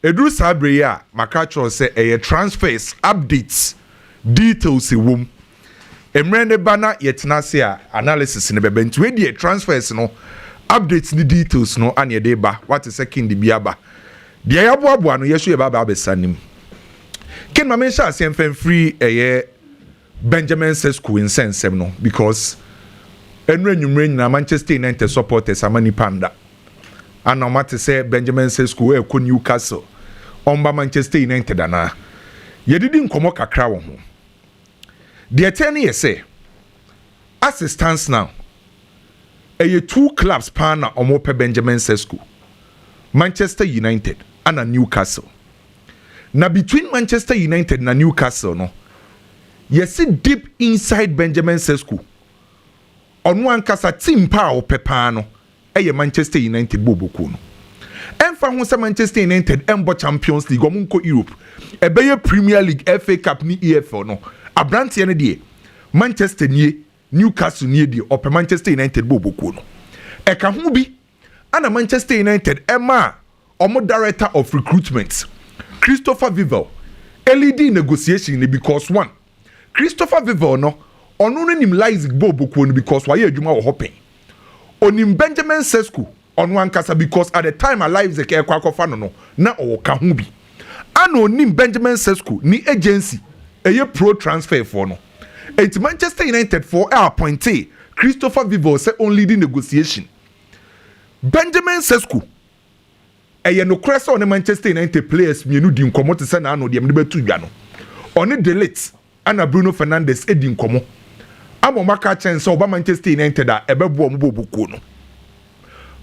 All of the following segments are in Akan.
Edru sabre ya makacho say transfers updates details wom. Emrene bana yetnase a analysis ne bebe nti we die transfers no updates ni details no ane de ba what is second di biaba. De yaboabo no yeso ye baba abesanim. Ken ma mention asem fan free Benjamin Sesko in sense no because enre nwumre nyina Manchester United supporters amani panda. Ana mate say Benjamin Sesko e ko Newcastle omba Manchester United ana. Yedidi nkomo kakra wo ho. The attorney say, as it stands now, two clubs partner omope Benjamin Sesko, Manchester United and Newcastle. Now between Manchester United and Newcastle, no, you see deep inside Benjamin Sesko. On one kasa team power pepano, Manchester United boboku no. Emfa ho se Manchester United embo Champions League omunko Europe. Ebeye Premier League, FA Cup ni EFL no. Abrantie ne de Manchester nie Newcastle nie de op Manchester United boboku no e ka ho bi ana Manchester United ema omo director of recruitment Christopher Vivel LED negotiation ne because one Christopher Vivel no ono no nim Leipzig boboku no because why adwuma wo hopen onim Benjamin Sesko ono ankasa because at the time Leipzig e kwa kofa no na o ka ho bi ana onim Benjamin Sesko ni agency pro transfer for no. It's Manchester United for our appointee Christopher Vivel say on leading negotiation. Benjamin Sesko no crest on the Manchester United players mienu di nkomo te se na no de betu dwa no. Oni delete ana Bruno Fernandes edi nkomo. Amo maka chance oba Manchester United a ebebo mo bobuko no.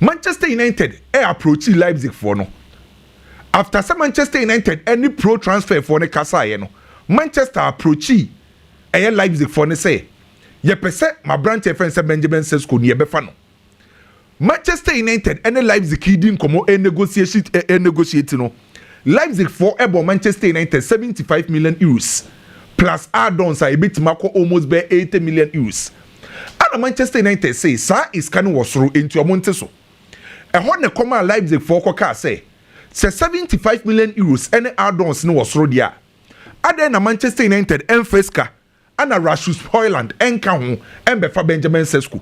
Manchester United approach Leipzig for no. After some Manchester United any pro transfer for ne kasa ye no. Manchester approachi Leipzig for ne say ye pese my branch friend say Benjamin Sesko ni ebefa no. Manchester United and Leipzig din komo negotiate no. Leipzig for ebo Manchester United 75 million euros plus add-ons a bit mako almost be 80 million euros. And Manchester United say sa is can was through into omonte so. E ho ne koma Leipzig for koka say 75 million euros any add-ons no was through dia. Ade na Manchester United Feska and Rasmus Højlund enka ho embefa Benjamin Sesko.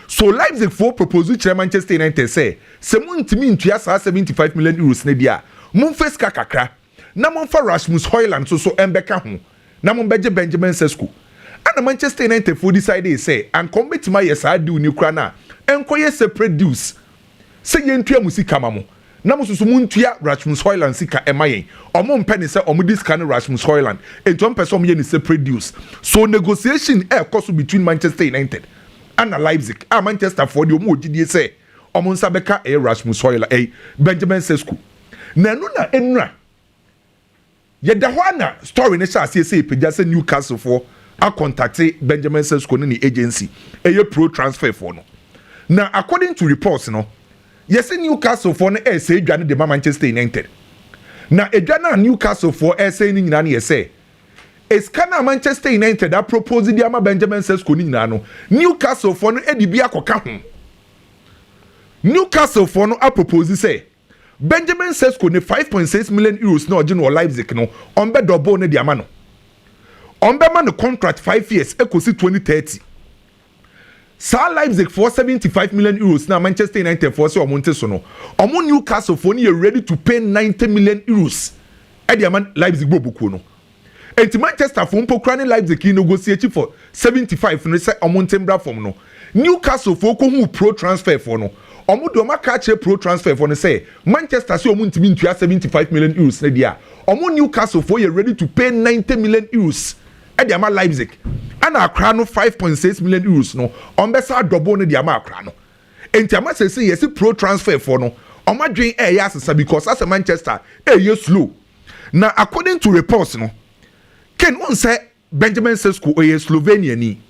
So Leipzig for proposal to Manchester United say se muntimi ntua sa 75 million euros ne dia mun Feska kakra na mun fa Rasmus Højlund so embeka ho na mun beje Benjamin Sesko. And Manchester United for decide say and commit my yes I do ni kra na enkoye separate deals se yentua musika mamo na mususu muntua Rasmus Højlund sika emayen omo mpene se omo discount Rasmus Højlund ento mpese omo ye ni separate deals so negotiation cost between Manchester United and Leipzig Manchester for the omo ogidie say omo nsa beka Rasmus Højlund Benjamin Sesko na no na enra ye da ho na story ne sha say pagya say Newcastle for a contact Benjamin Sesko ni agency pro transfer for no na according to reports no yes, Newcastle for no say dwane de Manchester United. Na edwana Newcastle for say ni nyina na say. Es kana Manchester United a propose di ama Benjamin Sesko ni nyina no. Newcastle for no edi bia koka ho. Newcastle for no a propose say Benjamin Sesko ne 5.6 million euros na oje no Leipzig no. Ombe double ne di ama no. Ombe man no contract 5 years ekosi 2030. Sa Leipzig for 75 million euros na Manchester United for say omonte so no. Omo Newcastle for ni ready to pay 90 million euros. E man Leipzig bobuku no. Enti Manchester for mpokra ne Leipzig negotiate for 75 no say omonte mbra form no. Newcastle for ko hu pro transfer for no. Omo do maka che pro transfer for no say Manchester say omontimi ntua 75 million euros na dia. Omo Newcastle for ready to pay 90 million euros. E man Leipzig. And Accra no 5.6 million euros no on besa double no di ama Accra no enti ama say yes pro transfer for no on ma dwen yasasa because as a Manchester you slow now according to reports no ken on say Benjamin Sesko Slovenia ni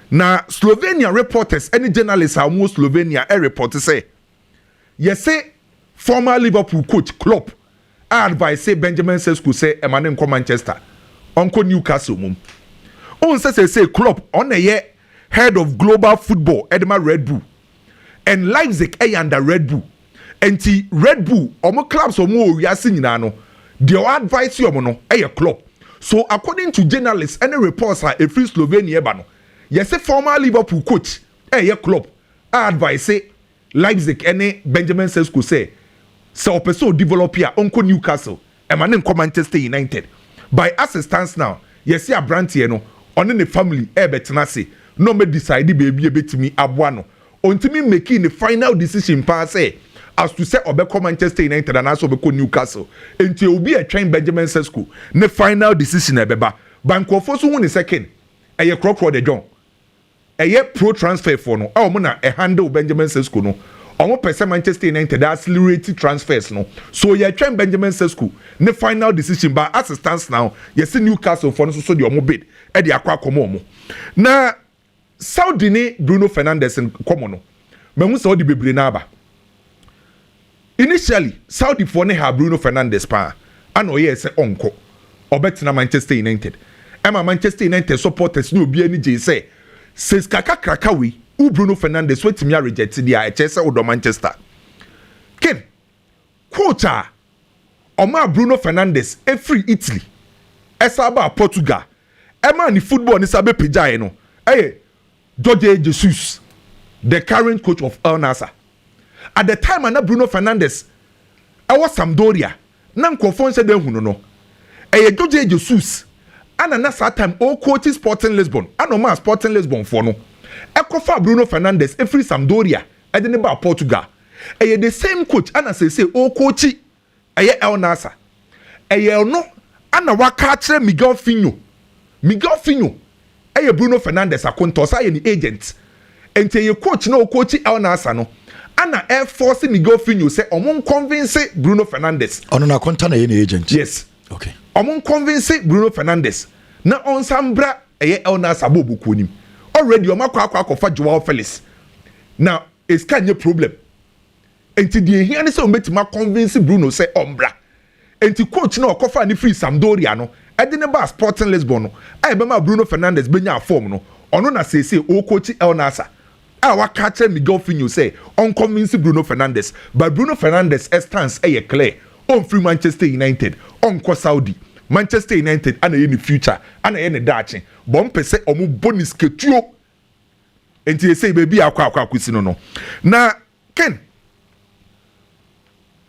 na Slovenia reporters any journalists are more Slovenia report say yes say former Liverpool coach Klopp advise say Benjamin Sesko say emane nko Manchester onko Newcastle mum on say Klopp on a head of global football Edema Red Bull and Leipzig under Red Bull enti Red Bull omo clubs omo wiase nyina no the advice omo no Klopp. So according to journalists and reports are a free Slovenia ba no yes former Liverpool coach Klopp advice Leipzig and Benjamin Sesko say so person develop here Uncle Newcastle and man Manchester United by as it stands now yes a brand here no on the family betena say no me decide baby betimi aboa no ontimi making the final decision pass as to say obeko Manchester United and also obeko Newcastle until will be a train Benjamin Sesko the final decision ebeba bankofo so hu ne second crocro de John pro transfer for no na handle Benjamin Sesko no person Manchester United accelerate transfers no so train Benjamin Sesko the final decision but as it stands now yes Newcastle for no so the omo bid e de akwa komo na Saudi ni Bruno Fernandes komo no mehu se odi bebre na aba initially Saudi for ne ha Bruno Fernandes pa ana oye se onko obetina Manchester United ema Manchester United supporters ni obi ani je say Sesko kakrakawi u Bruno Fernandes wetimi a reject dia e chese odo Manchester ken quota oma Bruno Fernandes free Italy esaba Portugal ema ni football ni sabe pejai no Jorge Jesus the current coach of Al Nassr at the time ana Bruno Fernandes was Sampdoria na nkofon se den hunu no Jorge Jesus ana na that time o coach Sporting Lisbon ana ma Sporting Lisbon for no ekofa Bruno Fernandes free Sampdoria e de ne ba Portugal the same coach ana say o coach Al Nassr no ana waka kire Miguel Finho Bruno Fernandes akonto sa ye ni agent ente ye coach na o coach Al Nassr no ana air force Miguel Finho say omon convince Bruno Fernandes ono na konta na ye ni agent yes okay omon convince Bruno Fernandes na onsambra Al Nassr bobuku nim already omakwa fa Joao Felix na eskanye problem enti die hia ne say ometima convince Bruno say ombra enti coach na okofa ni free Sampdoria no edine ba Sporting Lisbon no ayebema Bruno Fernandes benya form no ono na say o coach Al Nassr waka kire Miguel Finho say on convince Bruno Fernandes but Bruno Fernandes stance clear on free Manchester United on ko Saudi Manchester United ana ye ni future ana ye ni dachi bon pese omu bonus ketuo enti say baby akwa akwisi no na ken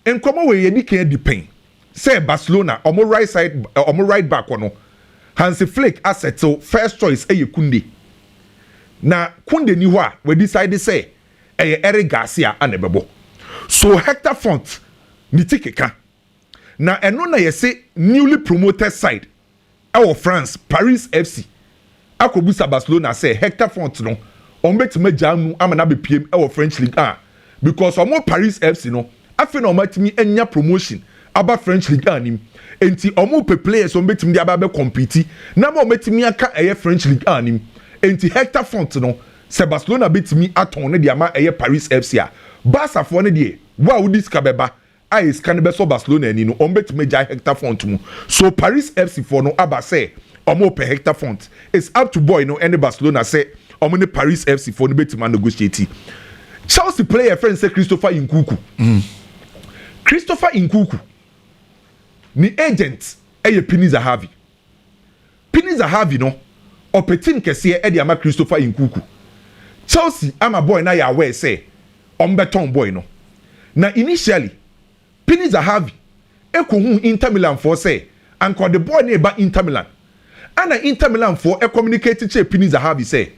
enkomo we ye di kan depend say Barcelona omo right side omo right back no Hansi Flick assettle first choice Kunde na Kunde ni ho a we decide say Eric Garcia anebebo so Hector Font ni tikeka na eno na yese newly promoted side France Paris FC akobusa Barcelona say Hector Font no ombetima jamu amana be PM French League because omo Paris FC no afi na omatimi enya promotion aba French League anim enti omo pe players ombetimi dia aba be compete na ma ometimi aka French League anim enti Hector Font no se Barcelona betimi aton ne dia ma Paris FC Barca fo ne die wa udi skabeba is can be so Barcelona ani no ombetimi ja Hector Font mu so Paris FC for no aba say omo pe Hector Font it's up to boy no any Barcelona say omo ne Paris FC for no betimi negotiate Chelsea player friend say Christopher Nkunku Christopher Nkunku ni agent Pini Zahavi no opetim kese ama Christopher Nkunku Chelsea ama boy na ya aware say ombeton boy no na initially Pini Zahavi ekohu Inter Milan for say anko the boy na ba Inter Milan ana Inter Milan for communicate che Pini Zahavi say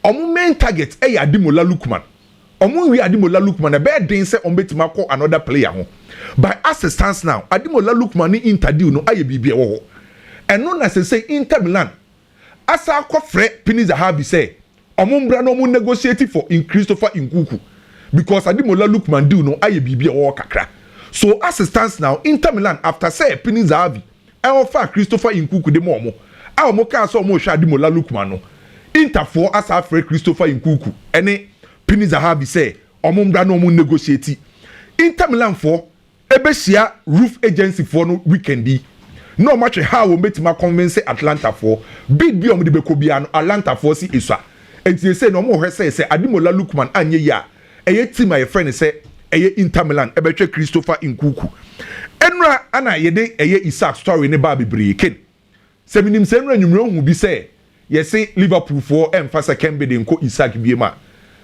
omo main target Ademola Lookman omo wi Ademola Lookman be den say ombetima call another player ho by as it stands now Ademola Lookman ni interview no aye bibia wo ho eno na say Inter Milan asa akofre Pini Zahavi say omo mbra no mo negotiate for Christopher Nkunku because Ademola Lookman do no aye bibia wo kakra so as it stands now Inter Milan after say Pini Zahavi offer Christopher Nkunku de mo omo ka so omo hwa Ademola Lookman no Inter for asa afre Christopher Nkunku ene Pini Zahavi say omo mbra no mo negotiate Inter Milan for ebeshia roof agency for no weekendi no match how we metima convince Atlanta for bid bi omo de bekobia no Atlanta for si iswa enti say no mo hwe say Ademola Lookman anye ya eye team my friend say eye Inter Milan ebetwe Christopher Nkunku enra ana yede eye Isak story ne ba bebree ken se minim se enra nwumre hu bi se yesi Liverpool for emfa second bid nko Isak biema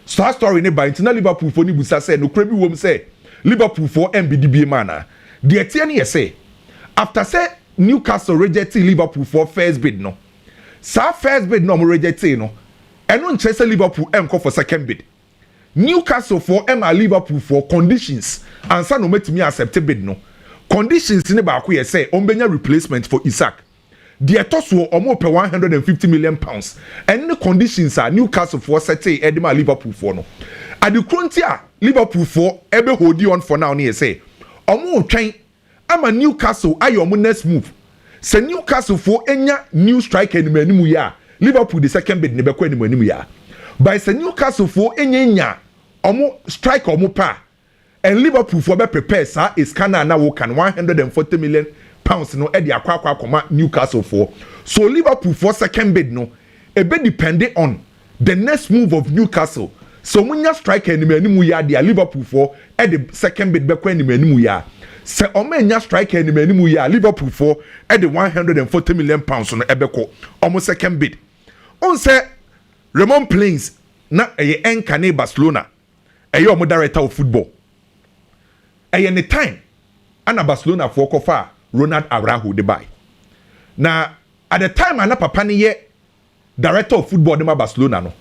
star story ne ba intina Liverpool for ni busa se no kra bi wom se Liverpool for MBD biema na de tie ne yese after say Newcastle rejected Liverpool for first bid no sa first bid no mo rejected no eno nche se Liverpool enko for second bid Newcastle for Liverpool for conditions and sa no metimi accept bid no conditions ne ba ko ye say ombenya replacement for Isak the etoso omo pe 150 million pounds and the conditions are Newcastle for settle edema Liverpool for no at the frontier Liverpool for ebe hold on for now ne say omo twen ama Newcastle ayo omo next move say Newcastle for enya new striker ni manimu ya Liverpool the second bid ne be ko ni manimu ya by say Newcastle for enya omo striker omo pa and Liverpool for be prepare sir is kana na wo kan 140 million pounds no e de akwa akoma Newcastle for so Liverpool for second bid no e be depending on the next move of Newcastle so munya striker ni manimu ya de Liverpool for e de second bid be kwa ni manimu ya se omenya striker ni manimu ya Liverpool for e de 140 million pounds no e be ko omo second bid on say Ramon Plains na eye enkane Barcelona eye omo director of football eye ne time ana Barcelona for kofa Ronald Araujo de buy. Now, at the time, I papa ni ye director of football de Barcelona no.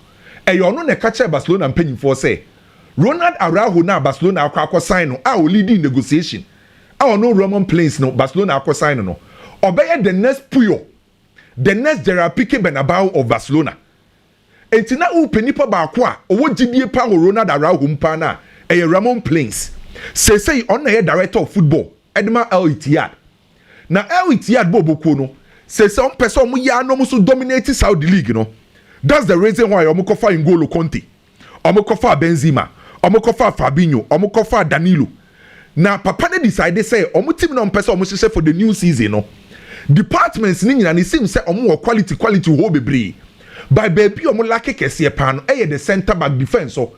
E yo no ne catch Barcelona penny for say Ronald Araujo na Barcelona akwa sign no. I will lead in negotiation. I no Roman Plains no Barcelona akwa sign no. Obey the next Puyo, the next Gerard Piqué Bernabeu of Barcelona. Entina u penipa ba akwa owo gidie pa Ronald Araujo mpa na e Ramon Plains. Say on the director of football Edma El Ittihad. Na El Ittihad bobo no say some person mu ya no so dominate Saudi league no that's the reason why omo kofa N'Golo Conte omo kofa Benzema omo kofa Fabinho omo kofa Danilo na papa ne decide say omo team no person omo hye for the new season no departments ni nyina ne sim say omo quality ho bebre by baby omo lake kese pa no eye the center back defense so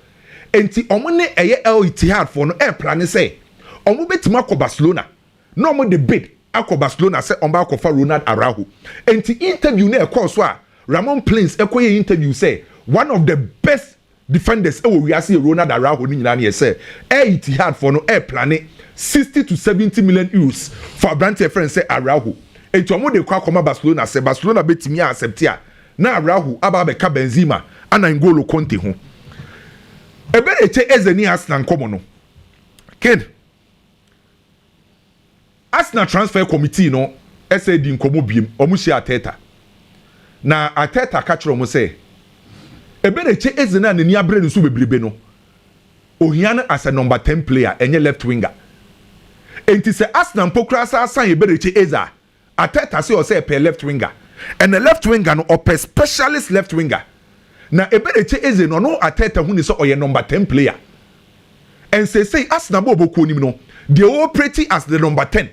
enti omo ne eye El Ittihad for no plan say omo betima ko Barcelona no omo the bid akọ Barcelona say on ba akọfa Ronald Araujo enti interview na ekọ so a Ramon Plains ekoye interview say one of the best defenders e wo wiase Ronald Araujo ni nyina na say Ittihad for no plan 60 to 70 million euros for brand friend say Araujo enti omo de kwa akọma Barcelona say Barcelona betimi accept a na Araujo aba be ka Benzema ana N'Golo Conte ho ebe eche ezeni Arsenal nkomo no kid Arsenal transfer committee no SAD nkomo biem omuhia Ateta na Ateta ka kiro mo say ebereche ezena nani abre nso bebrebe no ohia na as a number 10 player enye left winger enti se Arsenal pokra sa asan ebereche eza Ateta say o say per left winger and the left winger no or per specialist left winger na ebereche eze no Ateta hu ni so oye number 10 player and say Arsenal bobo nim no they operate as the number 10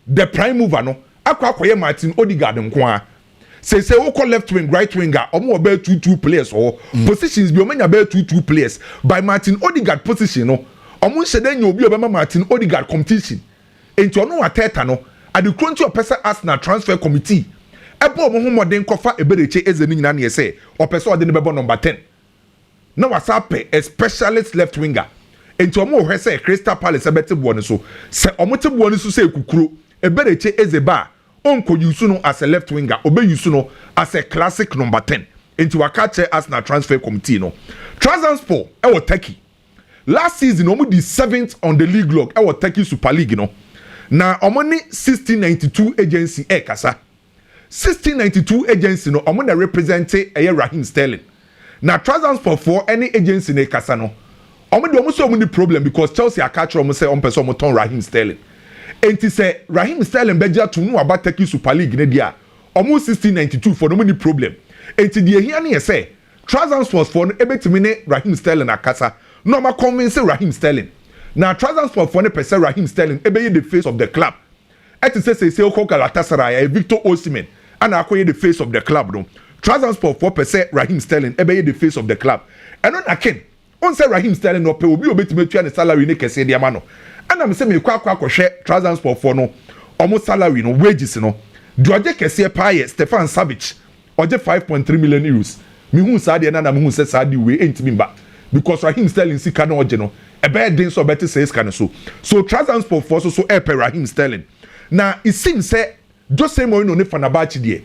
the prime mover no akwa Martin Odegaard nko say woko left wing right winger omo be 2 players or positions bi omenya be 2 players by Martin Odegaard position no omo nhede nya obi obema Martin Odegaard competition enti ono Ateta no at the crunch of person Arsenal transfer committee ebo omo homoden kofa ebereche eze ni nyina na say opese ode ne bebo number 10 na wasape a specialist left winger enti omo hwe say Crystal Palace ebete bo ne so se omo te bo ne so say kukuro ebereche ezeba onko yusu no as a left winger obe yusu no as a classic number 10 enti wakache Arsenal transfer committee no Trabzonspor e wo Turkey last season omo di 7th on the league log e wo Turkey Super League no na omo ni 1692 agency e kasa 1692 agency no omo na represent Raheem Sterling na Trabzonspor for any agency ne kasa no omo de omo so omo ni problem because Chelsea akache omo say on person omo ton Raheem Sterling enti say Raheem Sterling beja to no about Turkey Super League ne dia almost 1692 for no any problem enti de hia ne say Trabzonspor for no ebetimi ne Raheem Sterling akasa no ma convince Raheem Sterling na Trabzonspor for no person Raheem Sterling ebeye the face of the club eti say okọ Galatasaray Victor Osimhen ana akoye the face of the club no Trabzonspor for person Raheem Sterling ebeye the face of the club eno na ken on say Raheem Sterling no pay obi obetime ne salary ne kese de ama no ana me say me kwa hwe transport for no omo salary no wages no de oje kese pa ye Stefan Savic oje 5.3 million euros me hu sa de na me hu say sa de we entimi ba because Raheem Sterling sika no oje no e be den so better say sika no so transport for so e pay Raheem Sterling na it seems say Jose Mourinho ne Fenerbahce de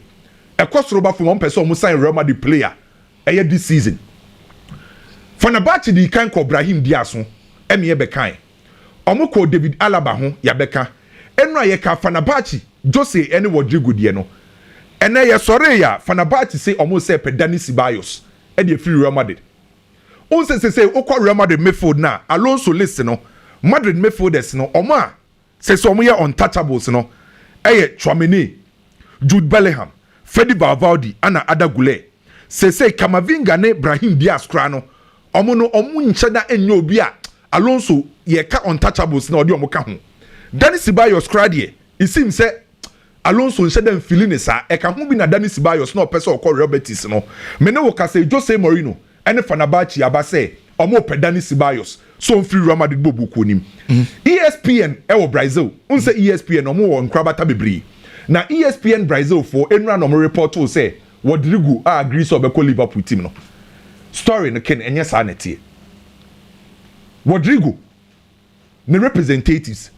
e kosoro from one person omo sign Real Madrid player this season Fenerbahce di kan ko Brahim Diaz ho eme be kan omo ko David Alaba ho ya beka enu aye ka Fenerbahce Jose ene Rodrygo die no ene ye sore ya Fenerbahce say omo say pe Dani Ceballos e de free Real Madrid on say okwa Real Madrid midfield na Alonso list no Madrid midfielders no omo a say so omo ye untouchables no eye Tchouaméni Jude Bellingham Fede Valverde ana Ada Goulet say Kamavinga ne Brahim Diaz kra no omo ncheda enye obi a Alonso ye ka untouchables na odi omo ka ho Dani Ceballos kra de it seems say Alonso ncheda feeling sa e ka ho bi na Dani Ceballos na opese okọ Real Betis no me ne wo ka say Jose Mourinho ene Fenerbahce aba say omo pe Dani Ceballos so free Real Madrid bobu ko nim ESPN e wo Brazil un say ESPN omo wo nkrabata bebre na ESPN Brazil for enra no report to say Rodrygo agree so be call Liverpool team no story no ken enye sa na tie Rodrygo ne representatives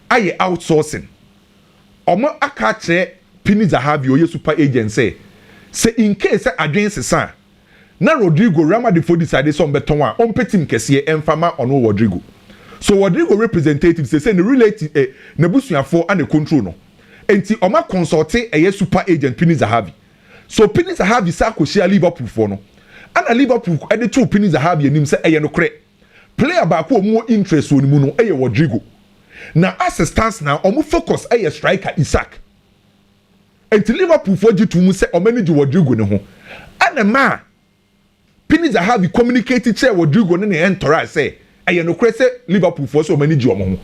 aye outsourcing omo aka che Pini Zahavi oye super agent say in case adwen sesa na Rodrygo Real Madrid for decide so beton a on team kese emfama ono Rodrygo so Rodrygo representatives say ne relate ne busuafo and control no enti oma consult eye super agent Pini Zahavi so Pini Zahavi sa ko share Liverpool for no ana Liverpool e de to Pini Zahavi anim say eye no kre player ba ko mo interest woni mu no eye Rodrygo na assistance na omo focus eye striker Isak enti Liverpool for jitu mu say o manage Rodrygo ne ho ana ma Pini Zahavi communicated say Rodrygo ne entourage say eye no kre say Liverpool for so manage omo ho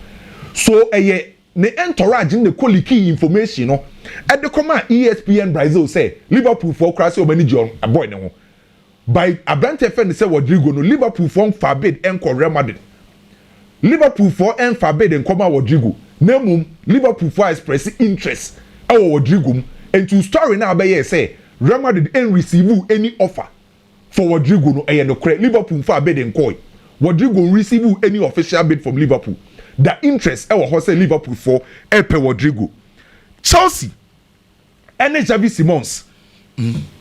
so eye ne entourage ne key information no e de come ESPN Brazil say Liverpool for crash o manage a boy ne ho by Abrante fan say Rodrygo no Liverpool for forbid enko Real Madrid Liverpool for forbid enko ma Rodrygo na mum Liverpool for express interest e Rodrygo and to story na be say Real Madrid ain't receive any offer for Rodrygo no e no correct Liverpool for bid enko Rodrygo receive any official bid from Liverpool the interest e wo say Liverpool for e pe Rodrygo Chelsea ene Xavi Simons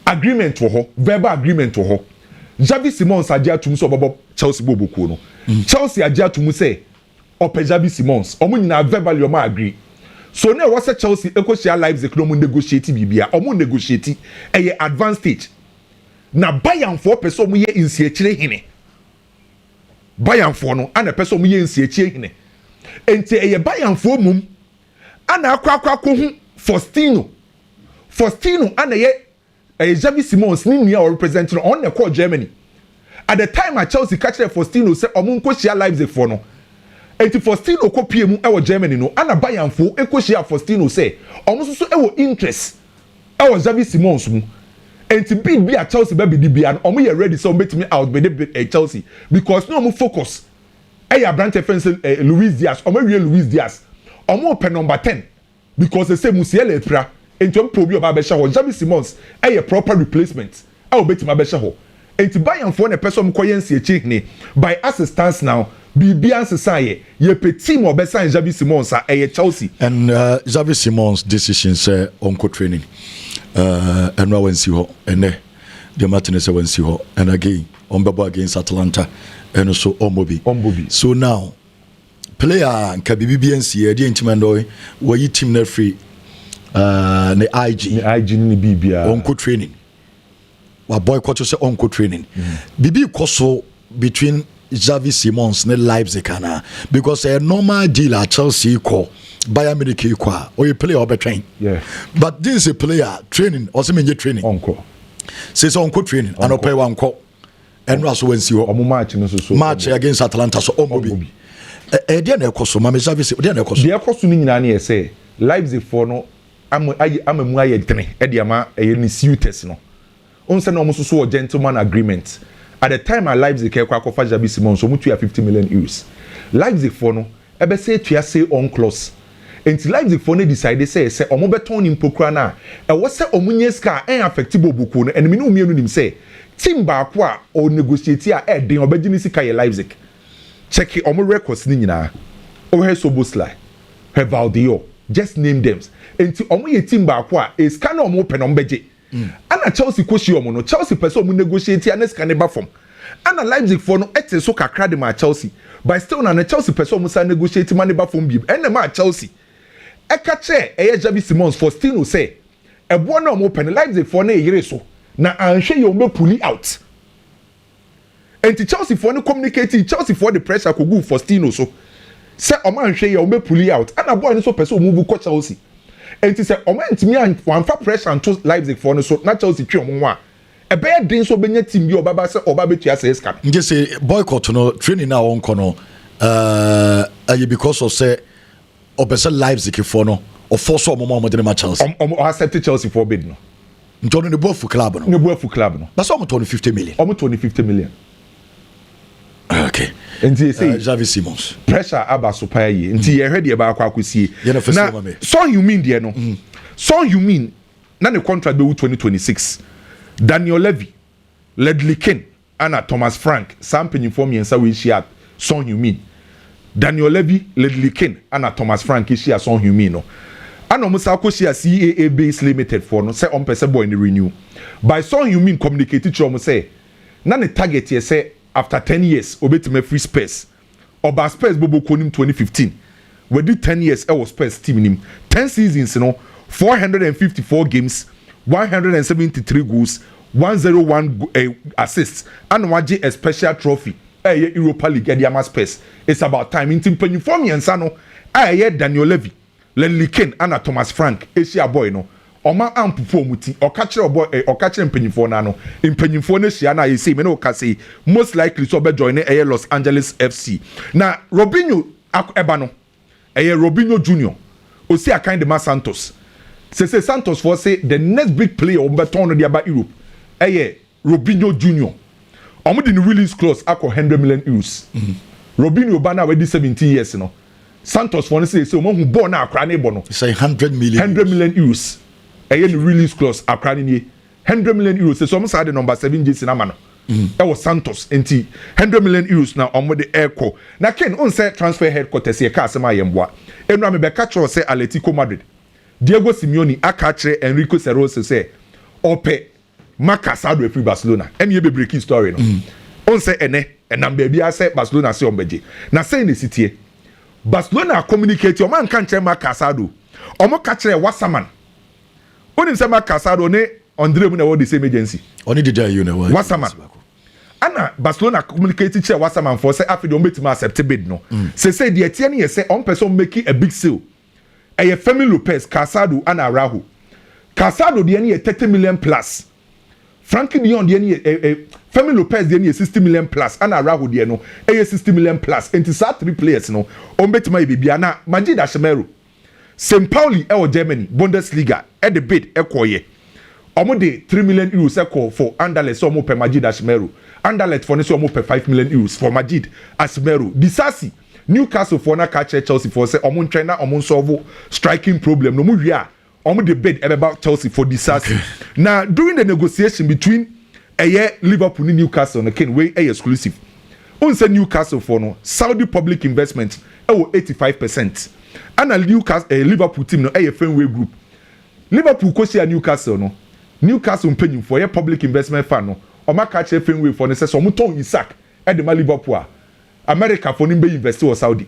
agreement for ho verbal agreement for ho Xavi Simons adia tum so bobo Chelsea boboku no Chelsea adia tum say ope Xavi Simons omo nyina verbal yo ma agree so na wo say Chelsea ekoshia Leipzig no mo negotiate bibia omo negotiate e advanced stage na Bayern for person mo ye insiachire hene Bayern for no ana person mo ye insiachire hene enti eye Bayern for mum ana akwa hu Faustino ana ye Xavi Simons ni nua representing on the call Germany at the time at Chelsea catch Faustino say omo nko share Leipzig for no enti Faustino ko pie mu e Germany no ana Bayern for e ko share Faustino say omo so e interest e Xavi Simons mu enti bid be at Chelsea be di bia omo ye ready so betimi out be Chelsea because no omo focus e Abrante fence Luis Diaz omo wie Luis Diaz omo pe number 10 because they say Musiala epra enti omo probi oba be sha ho Xavi Simons e proper replacement e obetima be sha ho enti Bayern for na person koye nsi echi by assistance now Bibia ansesa ye pe team obe sign Xavi Simons e Chelsea and Xavi Simons decision say onko training and no one see ho ene the Martinez say one see ho and again on babo against Atalanta and also Ombobi so now player nka BBNC e dey intimando we team na free ne IG ni bibia onko training wa boycott say onko training bibi koso between Xavi Simons ne Leipzig ana because a normal deal at Chelsea call Bayern Munich kwa or you play or train but this is a player training or some training onko says onko training and o play one call and also when see match against Atalanta so Ombobi dey na ekoso ma me Xavi dey na ekoso dey ekoso ni nyina na ye say Leipzig for no amamu aye tene e dey ama e ni suitors no on say no so gentleman agreement at the time I Leipzig kwa kofa Jabi Simons so mutu ya 50 million euros. Leipzig for no ebe say to say on clause. Enti Leipzig for no decide say omo beton nim pokra na e wo se omunye ska en affectible buku no enemi no mienu nim say team ba ko a o negotiate a e den obagini sika ye Leipzig. Check omo records ni nyina. O he Soboslai, he Valdio, just name them. Enti omo ye team ba ko a e ska na omo pe no mbeje. Ana Chelsea koshi omo no Chelsea person omo negotiate a neska ne ba form. Ana Leipzig for no ete so kakra de ma Chelsea. But still na Chelsea person omo sa negotiate money ba form bi. Ene ma Chelsea. Eka che eye Javi Simons for still no say. Ebo na omo pen Leipzig for na yere so. Na anhwe ye omo pulling out. Enti Chelsea for no communicating Chelsea for the pressure ko go for still no so. Say omo anhwe ye omo pulling out. Ana boy no so person move ko Chelsea. Enti say omo ntimi anfa pressure unto Leipzig for no so na Chelsea twi omo a e be den so benya team bi obaba say oba betua say Sesko nje say boycott no training na won kono because of say obese Leipzig for no or force omo de ma Chelsea omo accept Chelsea for bid no ntono ne bofu club no ne bofu club no that's omo 50 million omo 50 million okay nti say Javi Simons pressure aba so pa ye nti ye hwede e ba akwa akosie na so you mean there no so you mean na ne contract be 2026 Daniel Levy Ledley Ken ana Thomas Frank sampling for me ensa we share Son Heung-min Daniel Levy Ledley Ken ana Thomas Frank share Son Heung-min no ana mo sa ko share CAA base limited for no say on person boy in renew by Son Heung-min communicate to mo say na ne target ye say after 10 years obetime free space oba space bobo konim 2015 we did 10 years e was space team nim 10 seasons no 454 games 173 goals 101 assists and waje a special trophy Europa League at Yama Space. It's about time in team penny and Sano Daniel Levy Ledley Ken and Thomas Frank Asia boy no Oma ampupo muti or catch a boy or catch in penny for nano in penny for Nesiana you say me no say most likely so be join Los Angeles FC now Robinho Ebano Robinho Junior Osi a kind of Santos say Santos for say the next big player on beton the about Europe Robinho Junior omo the release clause akọ 100 million euros Robinho bana we 17 years no Santos for say omo hu ball na akra na no say 100 million euros the release clause akra ni 100 million euros say omo say the number 7 jersey na ma no was Santos enti 100 million euros na omo the echo na ken on say transfer headquarters e ka asema yemboa enu am be ka cho say Atletico Madrid Diego Simeone akache Enrico Serroso say ope Macasado free Barcelona emi be breaking story no on say ene enam be bia say Barcelona say ombeje na say in the city Barcelona communicate o man kan che Macasado omo ka kire Wasserman onim say Macasado ne Andre mu na what the same agency oni did you know Wasserman ana Barcelona communicate kire Wasserman for say after the ometima accept bid no say the tie ne say on person making a big sale Femi Lopez, Casado, and Araujo. Casado, the any 30 million plus. Frankie Dion, the any Femi Lopez, the any 60 million plus. And Araujo, the no, 60 million plus. And to start 3 players, no. Ombet my baby, Anna, Majid Ashmeru. St. Pauli, Germany, Bundesliga, at the bid, Ekoye. Omode 3 million euros for Anderlecht, so per Majid Ashmeru. Anderlecht for so per 5 million euros for Majid Ashmeru. Disasi. Newcastle for na catch Chelsea for say omon trainer omon solve striking problem no mu wia omon the bid about Chelsea for disaster. Okay. Now during the negotiation between Liverpool and Newcastle na ken wey exclusive. On say Newcastle for no Saudi public investment 85%. And Newcastle Liverpool team no Fenway group. Liverpool ko see Newcastle no. Newcastle paying for a public investment fund no. Oma catch Fenway for no say so muton Isak e de Liverpool. America for nimbe invest or Saudi.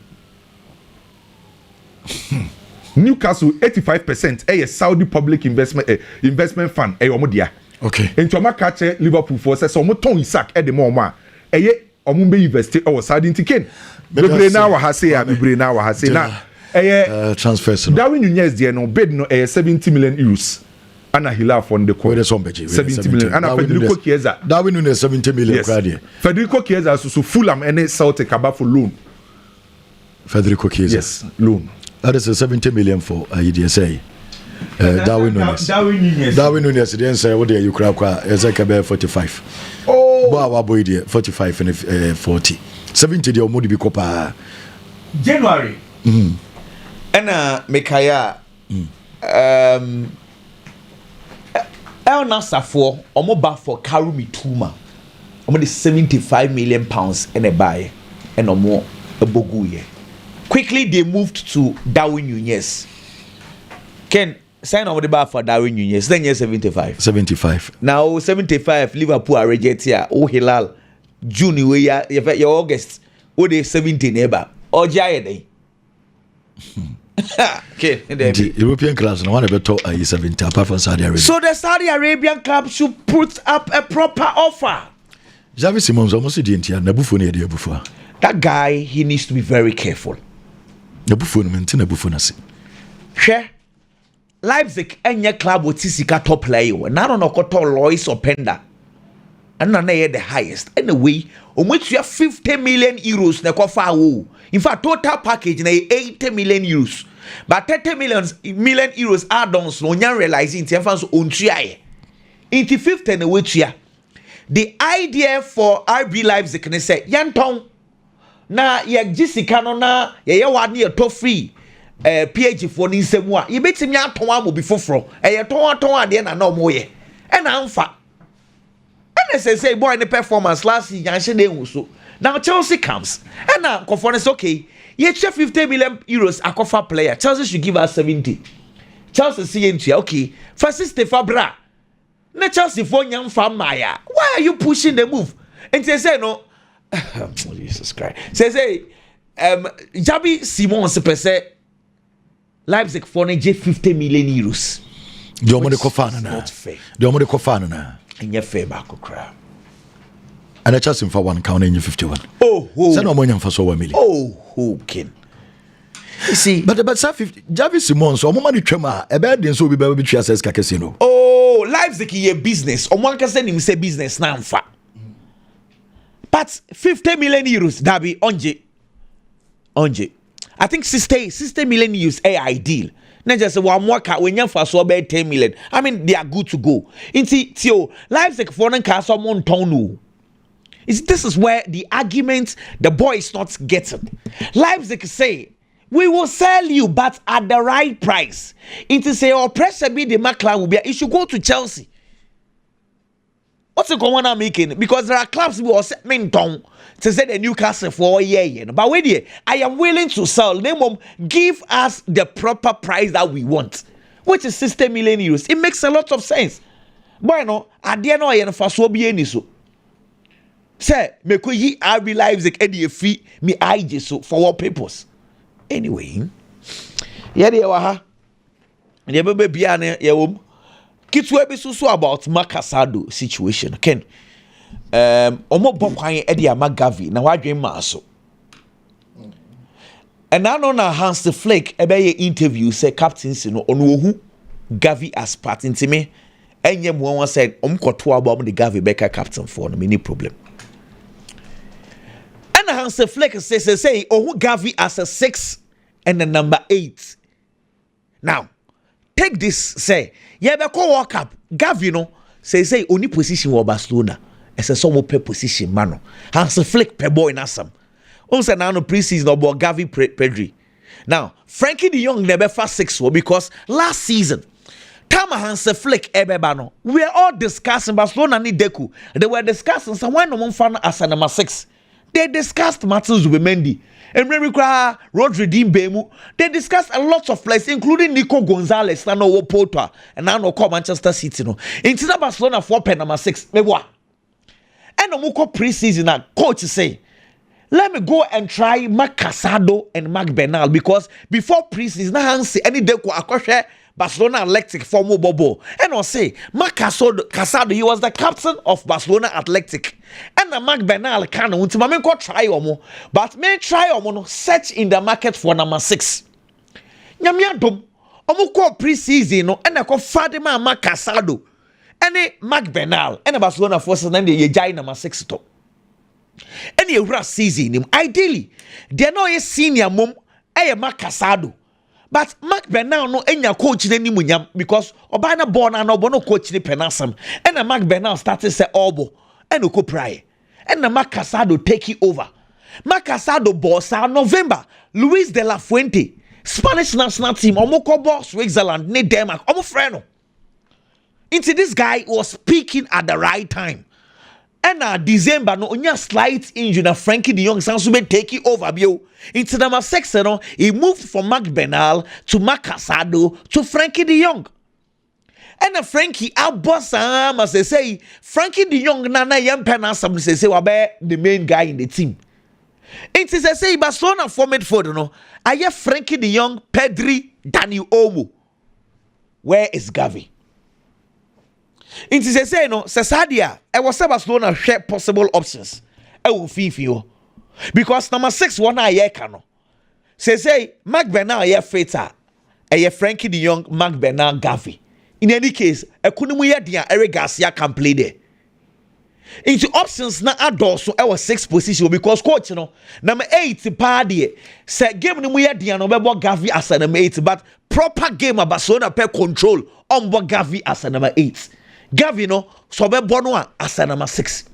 Newcastle 85% Saudi public investment fund omodia. Okay. Into America Liverpool for say so moton Isak e de moma omumbe invest or Saudi tiken. Bebre na wa hase ya bebre na wa hase na transfers. Darwin Nunez there no bid no 70 million euros. Ana Hilaf on the court 70 million. Ana Federico Chiesa. Darwin Nunez 70 million. Yes. Federico Chiesa so Fulham and Celtic about for loan. Federico Chiesa. Yes, loan. That is a 70 million for IDSA. Darwin Nunez. Darwin Nunez didn't say what you crap is like about 45. Oh, Boa boy there 45 and 40. 70 the omodi bi kopa. January. Ena Mekaya El Nasafo omo ba for Karumi Tuma. Omo the 75 million pounds in a buy and omo eboguye. Quickly they moved to Darwin Nunez. Ken sign on the bar for Darwin Nunez. Then you're 75. 75. Now 75 Liverpool are rejected here. Oh Hilal June your August. Oh they 70 neighbor. Or Jaya day. Okay, the European clubs no one ever talk 70 apart from Saudi Arabia. So the Saudi Arabian club should put up a proper offer. Xavi Simons almost didn't hear Nabuffo near the Abufa. That guy, he needs to be very careful. Nabuffo maintain Abufonasi. Share Leipzig any club with Tisika top player. Now on Okoto Lois or Penda. And none the highest. Anyway, on which you have 50 million euros na kofa wo. In fact, total package na 80 million euros. But 30 million euros add-ons no nyan realizing in fans on try. Into 50 na which ya. The idea for RB Leipzig ne say yanton na ye Jessica no na ye wani ye to free PH for ni nsemu a ye betimi aton am obi foforo ye ton ade na na omo ye e na amfa and say boy the performance last season yan she so now Chelsea comes and now conference okay ye 50 million euros akofa player Chelsea should give us 70 Chelsea see into okay for 60 Fabra na Chelsea for nyam fam maya why are you pushing the move and they say no oh, Jesus Christ say Jabi Simons per se Leipzig for 50 million euros the omo de kofana na not fair the omo de kofana na enye fair back okra and a Chelsea for 1 count in 51 say no money for so 1 million okay you see but 50 Javi Simons omo ma de twema e be den so bi be twa Sesko kese no Leipzig ye business omo anka say nim say business na mfa but 50 million euros that be onje I think 60 million euros ideal not just one more car when you for so be 10 million I mean they are good to go inti tio Leipzig for nan ka someone tonu this is where the argument the boy is not getting Leipzig say we will sell you but at the right price it is say or pressure be the McLaren will be it should go to Chelsea. What's the going on making? Because there are clubs who are saying to say the Newcastle for a year. But wait, I am willing to sell. Give us the proper price that we want, which is 60 million euros. It makes a lot of sense. But no, I dare not even for so be any so. Say, me ko yi RB Leipzig e fee me IG so for what purpose? Anyway, yeah, they were ha. Yeah, baby, biane yeah Kitwe be so about Makasado situation. Ken, omo bokwan e dia Magavi na wadwen ma so. And now na Hans the Flake e be interview say captaincy no ono ohu Gavi as part intime. Enye mo won said omkoto about the Gavi beka captain for no any problem. And Hans the Flake say ohu Gavi as a 6 and the number 8. Now take this say yeah be call World Cup Gavi no say only position wa Barcelona as a some per position mano Hans Flick per boy in Assam say now no preseason about Gavi Pedri now Frankie de Jong never fast 6 because last season time Hans Flick ebeba no we are all discussing Barcelona need Deku they were discussing someone no fan as a number 6 they discussed Martin Zubimendi and Rodrygo. They discussed a lot of players, including Nico Gonzalez, and no Porto, and now no call Manchester City. No, into Barcelona 4 pen number 6. Me what? And no more preseason. Coach say, let me go and try Marc Casado and Marc Bernal because before preseason, I haven't seen any deco akoshe Barcelona Athletic for Bobo. And I say, Marc Casado, he was the captain of Barcelona Athletic. And the Marc Bernal can go try omo. But me try omo search in the market for number 6. Nyamia dom. Omo ko pre-season no and I ko Fadima Marc Casado. And Marc Bernal and Barcelona forces then they jai number 6 to. And you rush season him. Ideally, they no a senior mum Marc Casado. But Marc Bernal no enya coach ne nimunyam because obana born and obono coach ne penasam and Marc Bernal started say obo and Oko Pry. And the Macasado take it over. Macasado bossa November. Luis de la Fuente, Spanish national team, Omoko boss Switzerland, ne Denmark, Omo Freno. Into this guy was speaking at the right time. And December no onya slight injury na Frankie de Jong sanso be take it over bio. Into number 6 no, he moved from Marc Bernal to Macasado to Frankie de Jong. And Frankie abosa as they say Frankie de Jong na yam penasam say wabe the main guy in the team. It is say Barcelona format for no. Aye Frankie de Jong, Pedri, Dani Olmo. Where is Gavi? It is say no. Sasadia. I was Barcelona share possible options. I will feel because number 6 one aye cano. Say Marc Bernal aye feta. Aye Frankie de Jong, Marc Bernal, Gavi. In any case, a kunumuya dia Eric Garcia can play there. Into options na adults our 6th position because coach no number 8 party say game no muya dia no bebo Gavi as number 8 but proper game Barcelona per control on Gavi as number 8. Gavi no so bebo no as number 6.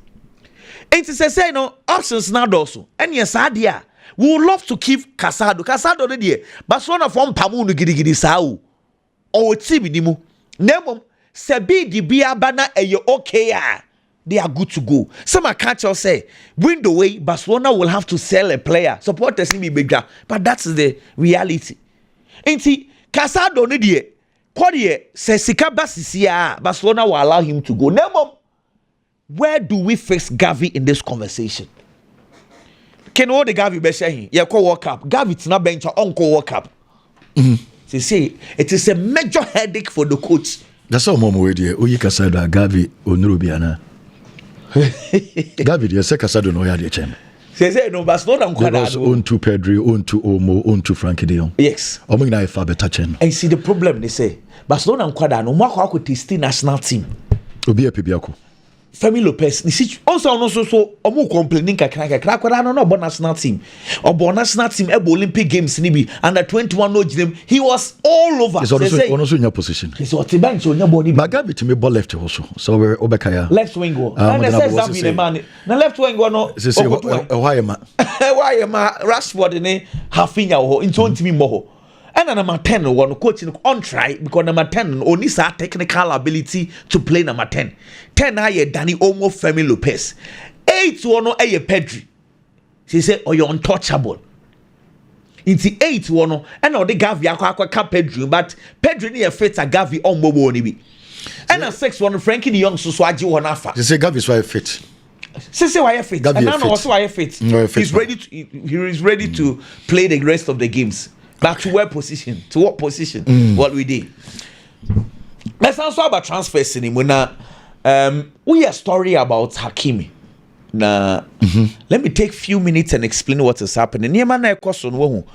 Into say no options na adults and yes adia we would love to keep Casado no dey Barcelona from pamu no gidi sao o team ni mu nemom sebi di bia bana eye okay they are good to go. Some catch us say, win the way, Barcelona will have to sell a player. Supporters in be bigger, but that's the reality. Inti Casado no die, Kodie says Sika Basisia, Barcelona will allow him to go. Nemo, where do we fix Gavi in this conversation? Can all the Gavi be saying? Yeah, call World Cup. Gavi it's not bench or Uncle World Cup. They say it is a major headache for the coach. That's all mom way there. Oyi Casado Gavi Onurubiana. Gavi, the Casado no ya de chem. Say no Barcelona nkwada no. On to Pedri, on to Olmo, on to Frankie de Jong. Yes. Omo na ifa better chen. And see the problem they say Barcelona nkwada no mo akwa testi national team. Obi epibiako. Femi Lopez, also omu complaining kakra no about national team. About national team ebo Olympic Games ni bi under 21 no jinem. He was all over. He's also in your position. He's what bench on your body. Magabi to me ball left also. So we Obekaya. Left wing go. And say Xavi the man. Na left wing go no. Say why ma? Why ma Rashford ne Hafinha ho into ntimi mo ho. And number 10 one coach on try because number 10 only sa technical ability to play number 10. 10 aye Dani Olmo, Femi Lopez. 8 one aye Pedri. She say oh you're untouchable. Into 8 one and now the Gavi akwa Pedri but Pedri ni fit a Gavi on bobo ni bi. And a 6 one Frankie de Jong so agi one afa. She say Gavi is why fit. Say why fit. And now also why fit. He's ready to he is ready to play the rest of the games. Back to where position? To what position? What we did. Let's answer about transfers in him. We have a story about Hakimi. Now, let me take a few minutes and explain what is happening. Niema na question wo.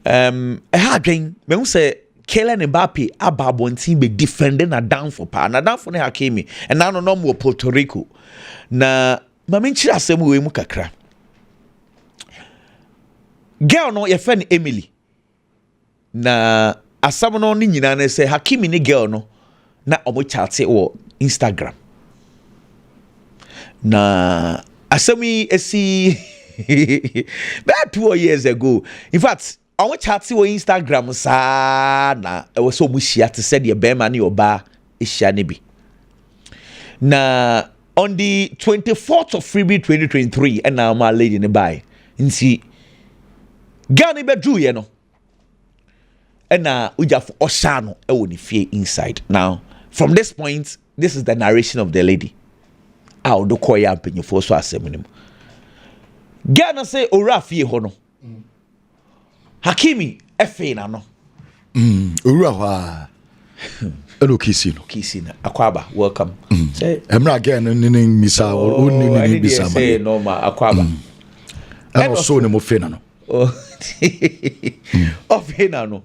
Again, me say Kylian Mbappe ababo ntin be defending na down for pa. Na down for ne Hakimi. And now no more Puerto Rico. Na mama nchira asem we mu kakra. Girl no ye friend Emily. Na asam no ni nyina na say Hakimi ni girl no na omo chat wo Instagram na asami esi about 2 years ago. In fact omo chat wo Instagram sa na e was so mushia to say the be man ni oba ehia ne bi na on the 24th of February 2023 and now my lady ne buy nti girl ni be drew ye no and uja for Oshano e fear inside. Now, from this point, this is the narration of the lady. I'll do koya penny for so assembly. Gana say ora fie hono. Hakimi efe na no. Ora wa. Elo kisino. Akwaba, welcome. Say emra again ni misa or ni bisa. Say no ma akwaba. And so ne mo fe na no. Ofe na no.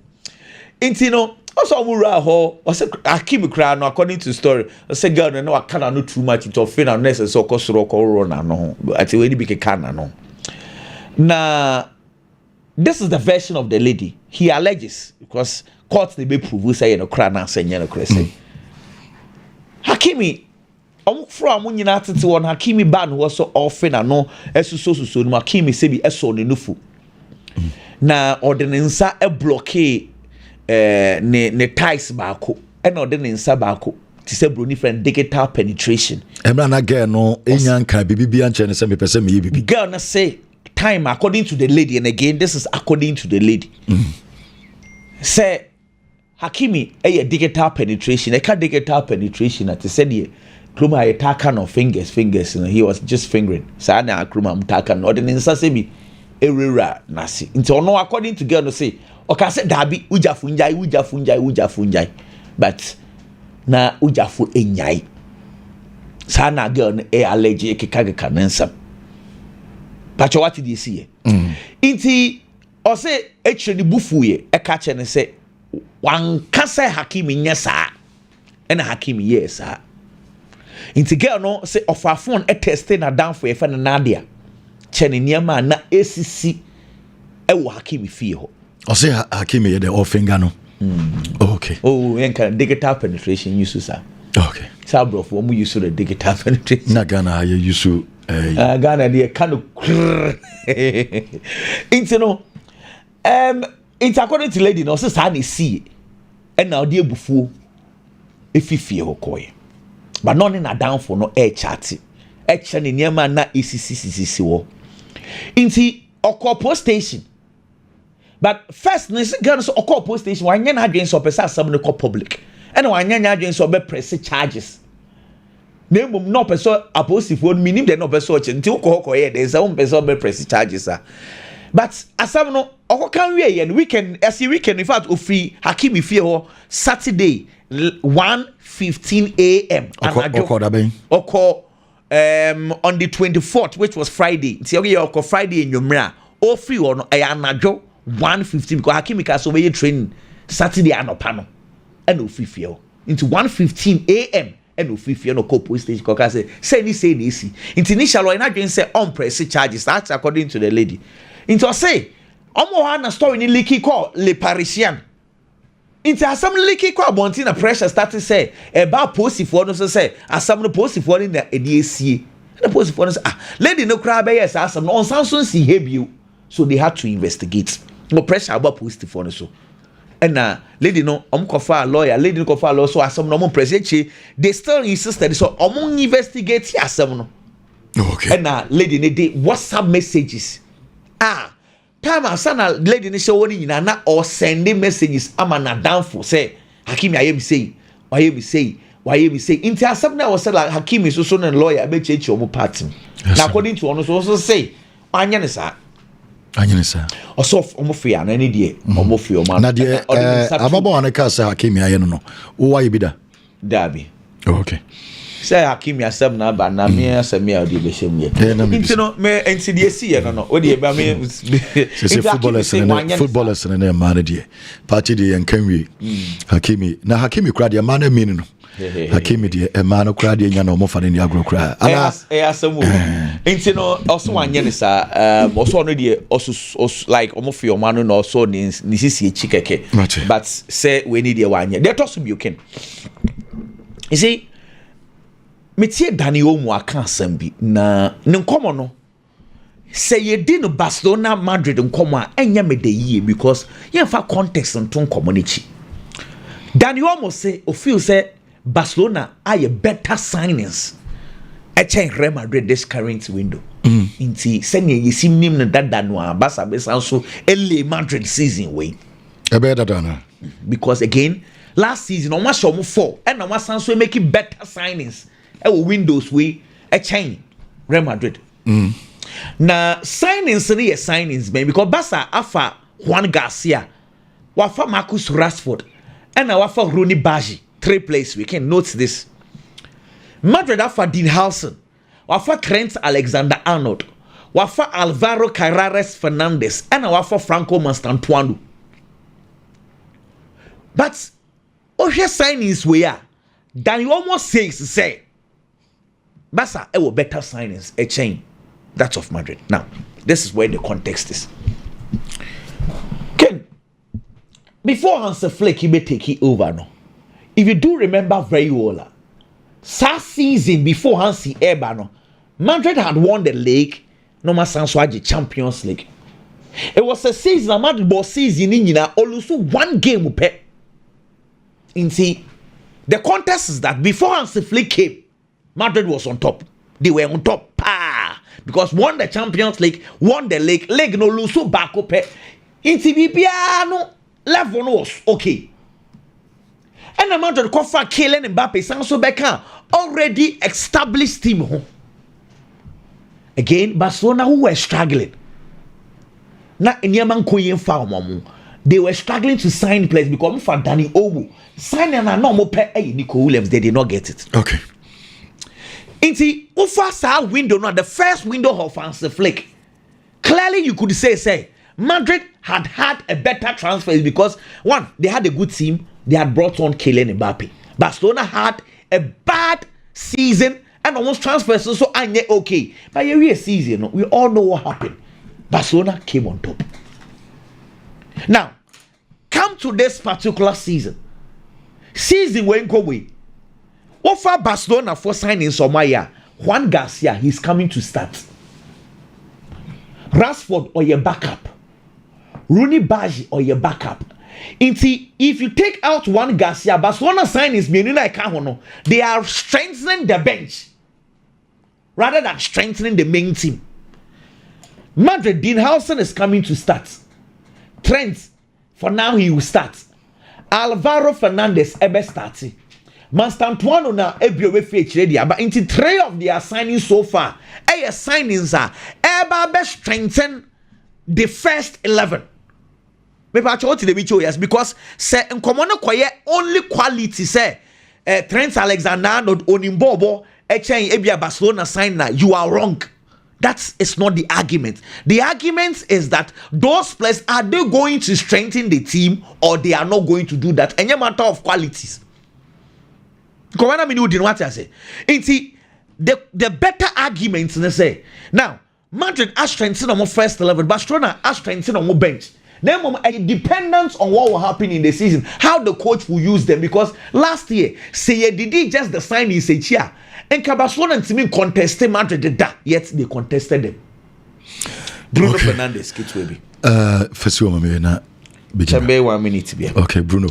Intino also mura ho o se Hakimi kra no according to story o se girl no akana no too much into fin and nurse so kosoro ko ro na no ati we ni bi kana no na this is the version of the lady he alleges because court they be prove say no kra na say no kra say Hakimi from when you not to one Hakimi ban was so often and no so no Hakimi say be eso ne nufu na ordinance a blockade ne ties baako and ordinance baako to say bruni friend digital penetration emra na girl no enyan kan bibi anche ne say me pese me bibi girl na say time according to the lady, and again this is according to the lady. Say Hakimi a digital penetration. I can't digital penetration at the said ye Kruma a takan of fingers, and he was just fingering. Sana Kruma takan or the Ninsasebi error nasi. Into no according to girl no say, okay, say Dabi uja funjai. But na uja fu enyai. Sana girl a allergic kikaga kanensam. But what did you see? Inti or say actually bufuye a catch and say one can say Hakimi yes sir and Hakimi yes sir. Inti girl no say of our phone a testing a down for a fan Nadia. Cheni niama na ACC e wo Hakimi feel. Or say Hakimi the off finger no. Okay. Oh, and digital penetration use sir. Okay. Sabro for we use the digital penetration. Na Ghana you use Ghana they kind of into no it's according to lady no say say see and now dey bufu efifie hokoye but none na down for no air chat e che ne niam na ecc wo inti okopo station but first this girl so okopo station wanya na adwen so pesa asam ne ko public and wanya nya adwen so be press charges Name no person opposite phone meaning they no person until kokoye there is a person be press charges but asam no can we and weekend as weekend in fact ofri Hakimi fie ho Saturday 1:15 a.m. On the 24th which was Friday see okay Friday in Yomra ofri ho no anajo 1:15 because Hakimi ka so we training Saturday anopa no and ofri fie ho into 1:15 a.m. and ofifie no call police station because say ni see initial or na dwen say on press charges that's according to the lady into say omo ha na story ni leaky call le Parisian into asam leaky call bonti na pressure started say about posifo no so say asam no posifo ni na edi esie na posifo no say lady no cry be yes asam no on Samson see hebio so they had to investigate no pressure about posifo no so and lady no kofa lawyer lady no kofa law so asam no present they still insisted so investigate asam no okay and lady ne dey WhatsApp messages time asana lady ne show ni na or sending messages ama na down for say Hakimi ayemi say inti asam na was like Hakimi so no lawyer be chechi omo party na according to ono so say anya ne sa also omofia na ni die omofia ma na die amabo wane ka say Hakimi aye no wo yi bi da dabi okay say Hakimi asem na ba na me asem ya odi be shem ye intino me enti die si ye no wo die ba me say footballers na man die party die en kanwi Hakimi kra die man na mini no Hakimi die man kra die nya na omofa ne agro kra ana asem intino also wanye ne sa also no die also like omofia man no also ni sisi chikeke but say we need die wanye they talk to be okay you see metie dani omu aka asem bi na ne nkomo no say ye di no Barcelona Madrid nkomo a enya me de yie because ye fa context nto nkomo ne chi dani omu say o feel say Barcelona are better signings echen Real Madrid this current window inti sene yesim nim no dada no a Barca be so LA Madrid season way e be dada na because again last season on show mo 4 and on so making better signings windows we a chain Real Madrid na signings ni signings man because Barca afa Juan Garcia wafa Marcus Rashford and wafa Rooney Baji 3 players we can note this Madrid afa Dean Howson wafa Trent Alexander-Arnold wafa Alvaro Carreras Fernandez and wafa Franco Mastantuano but here signings we are than you almost say Barca will better signings a chain that's of Madrid. Now this is where the context is. Ken, before Hansi Flick he may take it over no. If you do remember very well, season before Hansi Ebano, Madrid had won the league. No more Sansuaji Champions League. It was a season, Madrid ball season in also one game pay. In see, the contest is that before Hansi Flick came, Madrid was on top. They were on top, because won the Champions League, won the league no lose so back up. In TBPA no level was okay. And the Madrid cover Kylian Mbappe, Sanso Beckham already established team. Again, Barcelona who were struggling. Now in Yaman Koyen Farm, they were struggling to sign players because for Danny Owu signing a normal pay Nico Williams, they did not get it. Okay. Inti Ufa window, not the first window of Hansi Flick. Clearly, you could say Madrid had a better transfer because one, they had a good team, they had brought on Kylian Mbappe. Barcelona had a bad season and almost transfers, so I okay. But every season, we all know what happened. Barcelona came on top. Now, come to this particular season. Season went away. Offer Barcelona for signing Somalia. Juan Garcia, he's coming to start. Rashford or your backup. Rooney Baji or your backup. If you take out Juan Garcia, Barcelona signings, they are strengthening the bench rather than strengthening the main team. Madrid, Dean Howson is coming to start. Trent, for now he will start. Alvaro Fernandez, ebe starting. Mastantuano na ebiowe feature but into 3 of their signings so far. Signings are eba strengthen the first 11. Maybe I told you the video yes because say in common only quality say Trent Alexander-Arnold Onimbobo ebia Barcelona sign na you are wrong. That is not the argument. The argument is that those players, are they going to strengthen the team or they are not going to do that? Any matter of qualities. What I say? The better arguments they say. Now, Madrid has strengthened on first 11, Barcelona has strengthened on bench. Then it depends on what will happen in the season, how the coach will use them. Because last year, say did just the sign in Sechia. And Barcelona and team contested Madrid, yet they contested them. Bruno Fernandes, Kitwebi. First one, Chambe 1 minute. Okay, Bruno.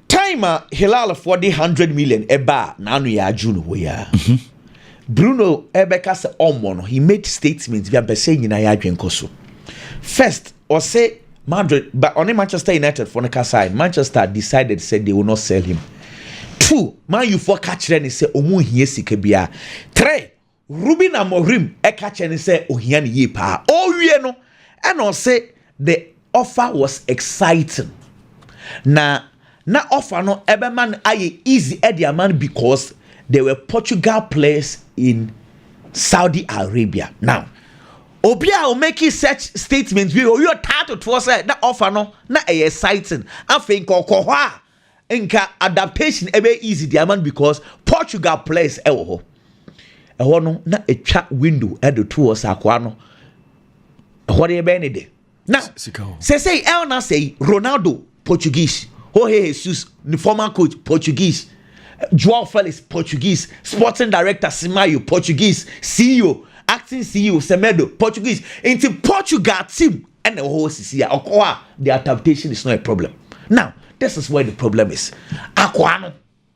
Timer Hilal for the 100 million eba nanu ya June we ya. Bruno Ebeka se omono. He made statements via bese nyina ya adwenko so. First, or say Madrid, but only Manchester United for the side. Manchester decided said they will not sell him. 2, Man U for catch and say omu hie sika bia. 3, Ruben Amorim e catch and say ohia ni ye pa. Oh we no. And I say the offer was exciting. Na offer no eberman aye easy edia man because there were Portugal players in Saudi Arabia. Now, Obia will make such statements. We are tired to say that offer no na exciting. I think kokoha enka adaptation ebe easy diamond because Portugal players ewo no na a chat window at the tours akwa no what e be ne de now say el na say Ronaldo Portuguese, Jorge Jesus the former coach Portuguese, Joao Felix Portuguese, sporting director Simayo Portuguese, CEO acting CEO Semedo Portuguese. Into Portugal team and the whole CCA the adaptation is not a problem. Now this is where the problem is. Aquano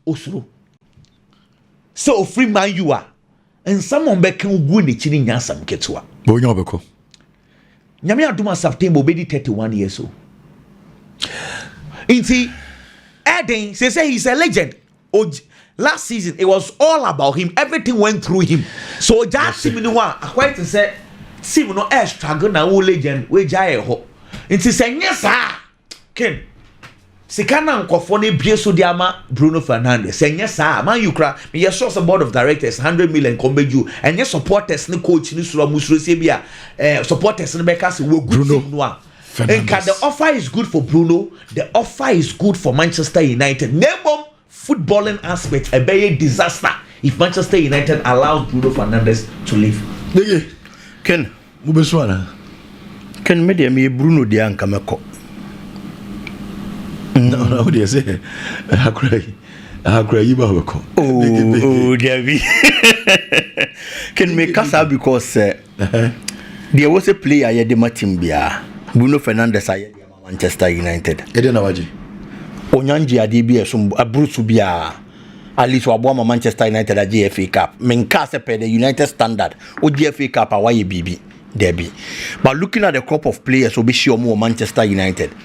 Osuru. So free man you are. And someone back can win the chinning yansam ketua. Bonyobeko. Nyame aduma September obedi 31 years old. Inti Eden say he's a legend. Last season it was all about him. Everything went through him. So that team no one quite to say team no air struggle na wo legend we jaye ho. Inti say yes Ken Sikana nkofo ne bie so de ama Bruno Fernandes. Enye saa man you cry. Me yes sure board of directors 100 million kombeju. Enye supporters ne coach ni suro musuro se bia supporters ne beka se we good team no a. And the offer is good for Bruno. The offer is good for Manchester United. Nebom footballing aspect a very disaster if Manchester United allows Bruno Fernandes to leave. Ken Mubeswana. Ken media me Bruno dia nkameko. No, what do you say? Hakrai. Akra yiba weko. Oh, Debbie. Can make us out because there was a player I had the Matimbia. Bruno Fernandes I had Manchester United. Eden Awaji. Onyanji adibia some a Bruce Bia. At least Wabama Manchester United a GFA Cup. Menkase per the United Standard or GFA Cup a YBB Debbie. But looking at the crop of players will be sure more Manchester United.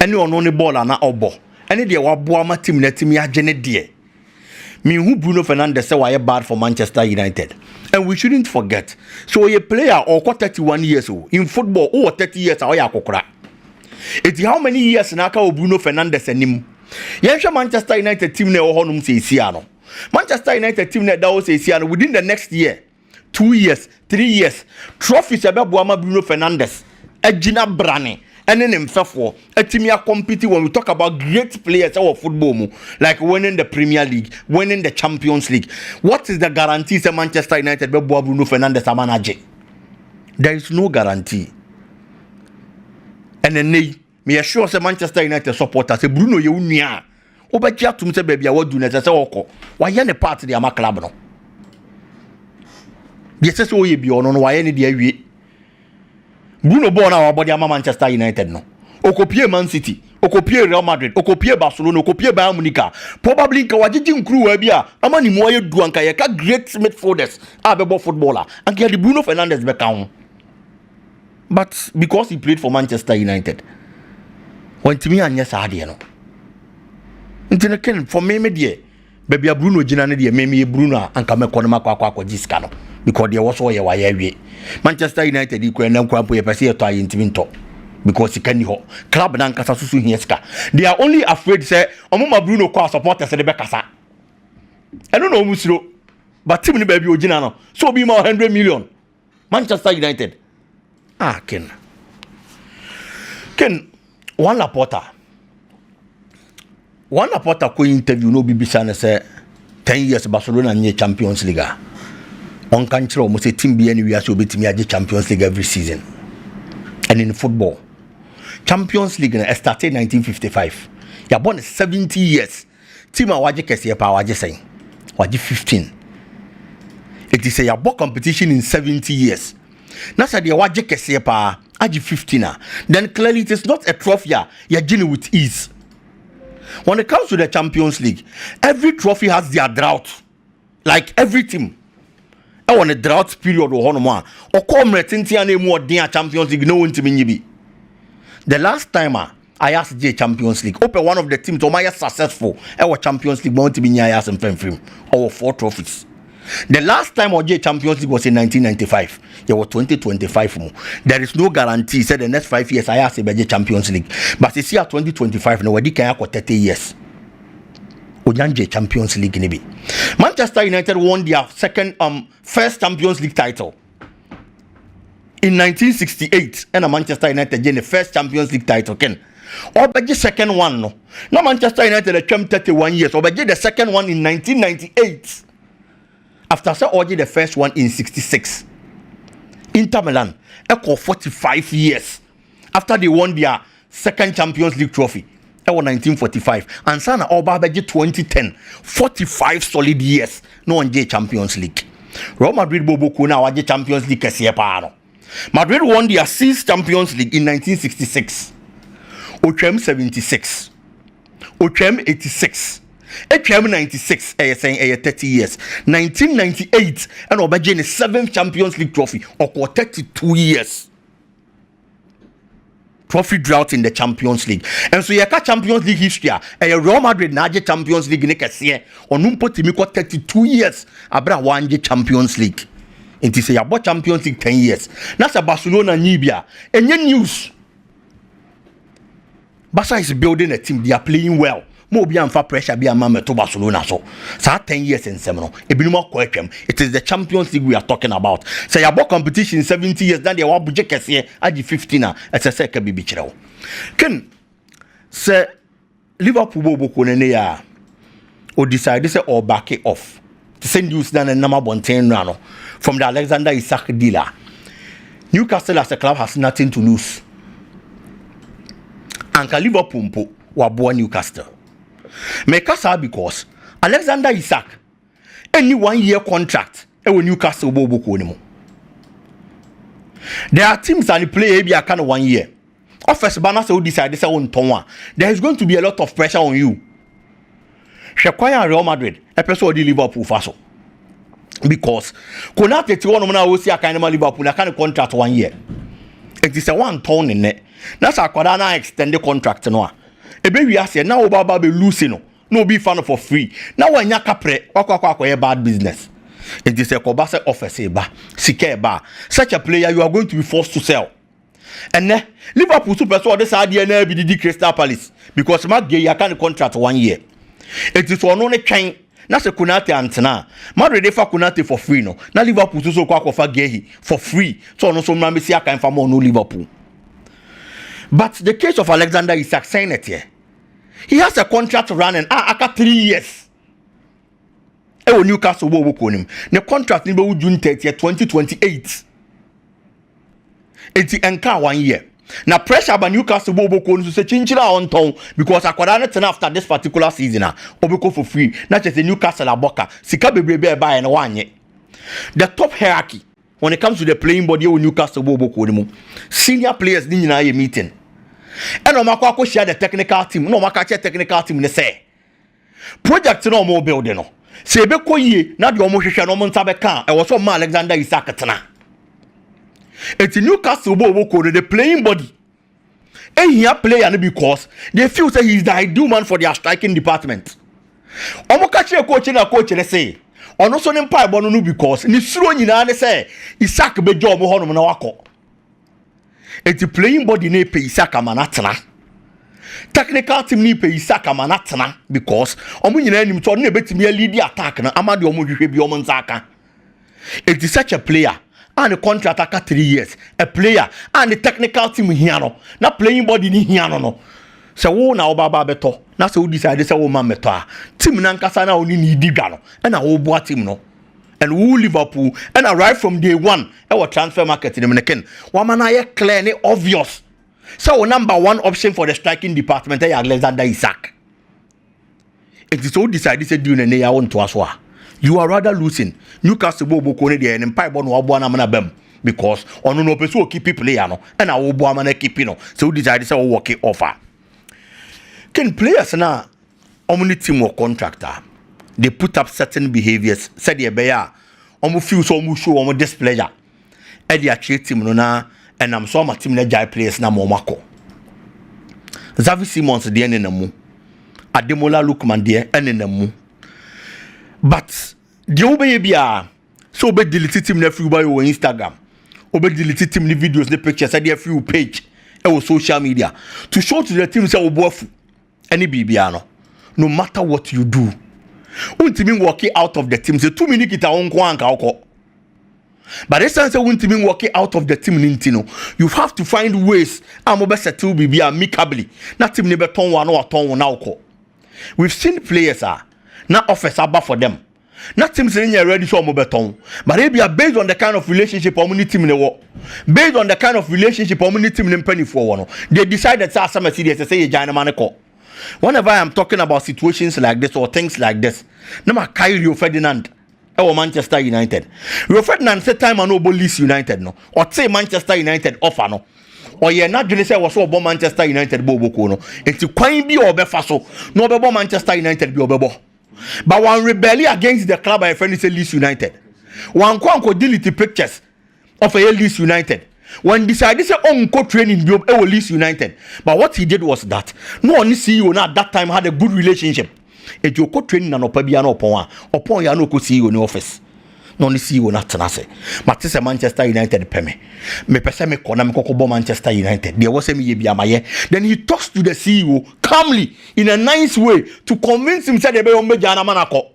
Anyone on the ball and not obo. Any day Wabuama team net me a genet dear. Me who Bruno Fernandes say why bad for Manchester United. And we shouldn't forget. So a player or 31 years old in football or 30 years or yakokra. It's how many years naka Bruno Fernandes and him. Yensha Manchester United team ne ohonum se Siano. Manchester United team ne dawo se Siano within the next year, 2 years, 3 years. Trophies abebuama Bruno Fernandes, Ejina Brane, and then himself a team ya competing when we talk about great players of football, like winning the Premier League, winning the Champions League. What is the guarantee that Manchester United bebuama Bruno Fernandes a manager? There is no guarantee. And then me assure say Manchester United supporters say Bruno ye unia obekia tum say baby awadu na say woko wa ye ne part de ama club no de say so ye bi ono no wa ye ne de awie Bruno born na wa body ama Manchester United no okopie Man City okopie Real Madrid okopie Barcelona okopie Bayern Munich probably nka wagigi nkru wa bi a ama ni mo ye du anka ye ka great midfielders abebo footballer and get the Bruno Fernandes be kan but because he played for Manchester United when to me and yes I no for me dear baby Bruno Gina ne me Bruno and come economy kwa jiska no because there was all ye why Manchester United equal na kwampo ye pese to ayintimi nto because he can ho club na nkasa susu hieska they are only afraid say omuma Bruno kwa supporters de be kasa I don't know musiro but team ne baby Ogina no so be more 100 million Manchester United Ken One Laporta ko interview no BBC na say 10 years Barcelona nye Champions League. On kan kire o mo say team bi anywhere so betimi age Champions League every season. And in football, Champions League na started 1955. Ya born 70 years. Team a waje kese pa waje say. Waje 15. It is a ya competition in 70 years. Na say the waje kese pa age 15 then clearly it is not a trophy you're dealing with ease. When it comes to the Champions League, every trophy has their drought. Like every team. I want a drought period or come retintia more dear Champions League, no one to me. The last time I asked J Champions League, open one of the teams to my successful, our Champions League want to be near us and film our 4 trophies. The last time OJ Champions League was in 1995. There was 2025 more. There is no guarantee. Said the next 5 years I asked OJ Champions League. But it's here 2025 now. We can have 30 years. Ojanje Champions League nibi. Manchester United won their first Champions League title in 1968. And Manchester United gained the first Champions League title. Ken. Or the second one no. Now Manchester United came 31 years. Or the second one in 1998. After say Oji the first one in 66. Inter Milan echo 45 years after they won their second Champions League trophy. That was 1945. And Sana Oba Beji 2010. 45 solid years. No one J Champions League. Real Madrid Bobo Kuna Waje Champions League Kesiepano. Madrid won their 6th Champions League in 1966. Ochem 76. Ochem 86. HM 96, saying 30 years. 1998, and Obaje 7th Champions League trophy, or 32 years. Trophy drought in the Champions League. And so, you Champions League history, a Real Madrid Naje Champions League next or Numpo Timiko 32 years, Abra Wanje Champions League. And to say about Champions League 10 years. That's a Barcelona Nibia. And your news. Barca is building a team, they are playing well. Mo bi amfa pressure bi amama to Barcelona so. Sa 10 years in semen no. Ebinuma kwetwem. It is the Champions League we are talking about. Say about competition 70 years then they wa budget kese agi 15 na. Ese ka bibi kire wo. Ken say Liverpool bo ko ne ya o decide say or back it off. To send news down and number 110 no from the Alexander Isak dealer. Newcastle as a club has nothing to lose. Anka Liverpool waboa Newcastle. Make us because Alexander Isak any 1 year contract with Newcastle Bobo. There are teams that play maybe a kind of 1 year. Offers banner so decide this on Tonwa. There is going to be a lot of pressure on you. Shekwaya Real Madrid, episode Liverpool faso. Because Konate to one will see a kind of Liverpool, a kind of contract 1 year. It is a 1 ton in it. That's a Quadana extended contract no. A baby I said now Baba be losing no be fan for free. Now when you capre a bad business. It is a Kobasa office ba sike ba. Such a player you are going to be forced to sell. And then Liverpool super so this idea na be the Crystal Palace because Mark Gay can contract 1 year. It is one only chain. Na se Konate antena. Madrid dey for Konate for free no. Na Liverpool so kwa for Gay for free. So no so mama see aka for no Liverpool. But the case of Alexander Isak saying it here. He has a contract running after 3 years. Newcastle will work on him. The contract will be June 30th, 2028. It's enka 1 year. Now pressure by Newcastle will work on to say chinchila on town because I turn after this particular season. Obiko for free. Not just the Newcastle aboka. Sika be buy and 1 year. The top hierarchy when it comes to the playing body of Newcastle will work on him. Senior players need a meeting. And no matter share the technical team. No matter technical team they say. Project no more building no. Sebe koye na de omo hwehwe no mo ntabeka e wo so ma Alexander Isak tena eti Newcastle bo the playing body here player no because they feel say he is the ideal man for their striking department omo ka che coach na coach le say ono so ne mpa ebo no because ni suro nyina ne say Isak be jo omo hono na wako eti playing body na pe Isak amana tena technical team ni pe Isak amanatena because omo nyina anim to no betimi lead attack na amade omo hwehwe bi omo nzaka. It is such a player and the contract aka 3 years a player and the technical team here no na playing body ni here no se wo na obaba beto na se wo decide se wo ma meto a team na nkasa na oni ni digwa no na wo boa team no and who Liverpool and right from day one our transfer market in Ken wa na ye clear ni obvious. So number 1 option for the striking department is Alexander Isak. It is all decided to do ne ya won to aswa. You are rather losing. Newcastle bo ko ne dey en pipe no abo na mana bam because ono no person keep player no and I will bo amana keep no. So decided to work it offer. Can players na omni team or contractor they put up certain behaviors said the bear omo feel so omo show omo displeasure. E dey treat team no na and I'm so my team na jai players na momako. Xavi Simons de enemu. Ademola Lookman de enemu. But the obey bia so be delete team na free by your Instagram. Obe delete team ni videos ni pictures say dey free page e social media to show to the team say oboafu any bibia no matter what you do. Untimi working out of the team say 2 minutes kita onko anka oko. But this time, when team working out of the team, you have to find ways. I'm over settle be amicably. Not team never turn one or turn now. We've seen players not offers are for them. Not teams saying you're ready to move beton. But they are based on the kind of relationship or team in the war. Based on the kind of relationship or team in penny for one. They decided that some serious to say a giant manico. Whenever I'm talking about situations like this or things like this, no matter Kyrie Ferdinand. Or Manchester United. Rio Ferdinand said time and no Leeds United no. Or say Manchester United offer no. Or you're not going to say was so about Manchester United bobo no. It's quite be or befaso. No about Manchester United be obebo. But one rebellion against the club by friend say Leeds United. One quanko delete pictures of a Leeds United. When decided to say unco training be Leeds United. But what he did was that no one CEO at that time had a good relationship. If you could train no pabia no upon ya no see you in office. No ni see you not tenase. But this Manchester United peme. Me pese me kona me kokobo Manchester United. There was a me bia maye. Then he talks to the CEO calmly in a nice way to convince him say the be on be jana manako.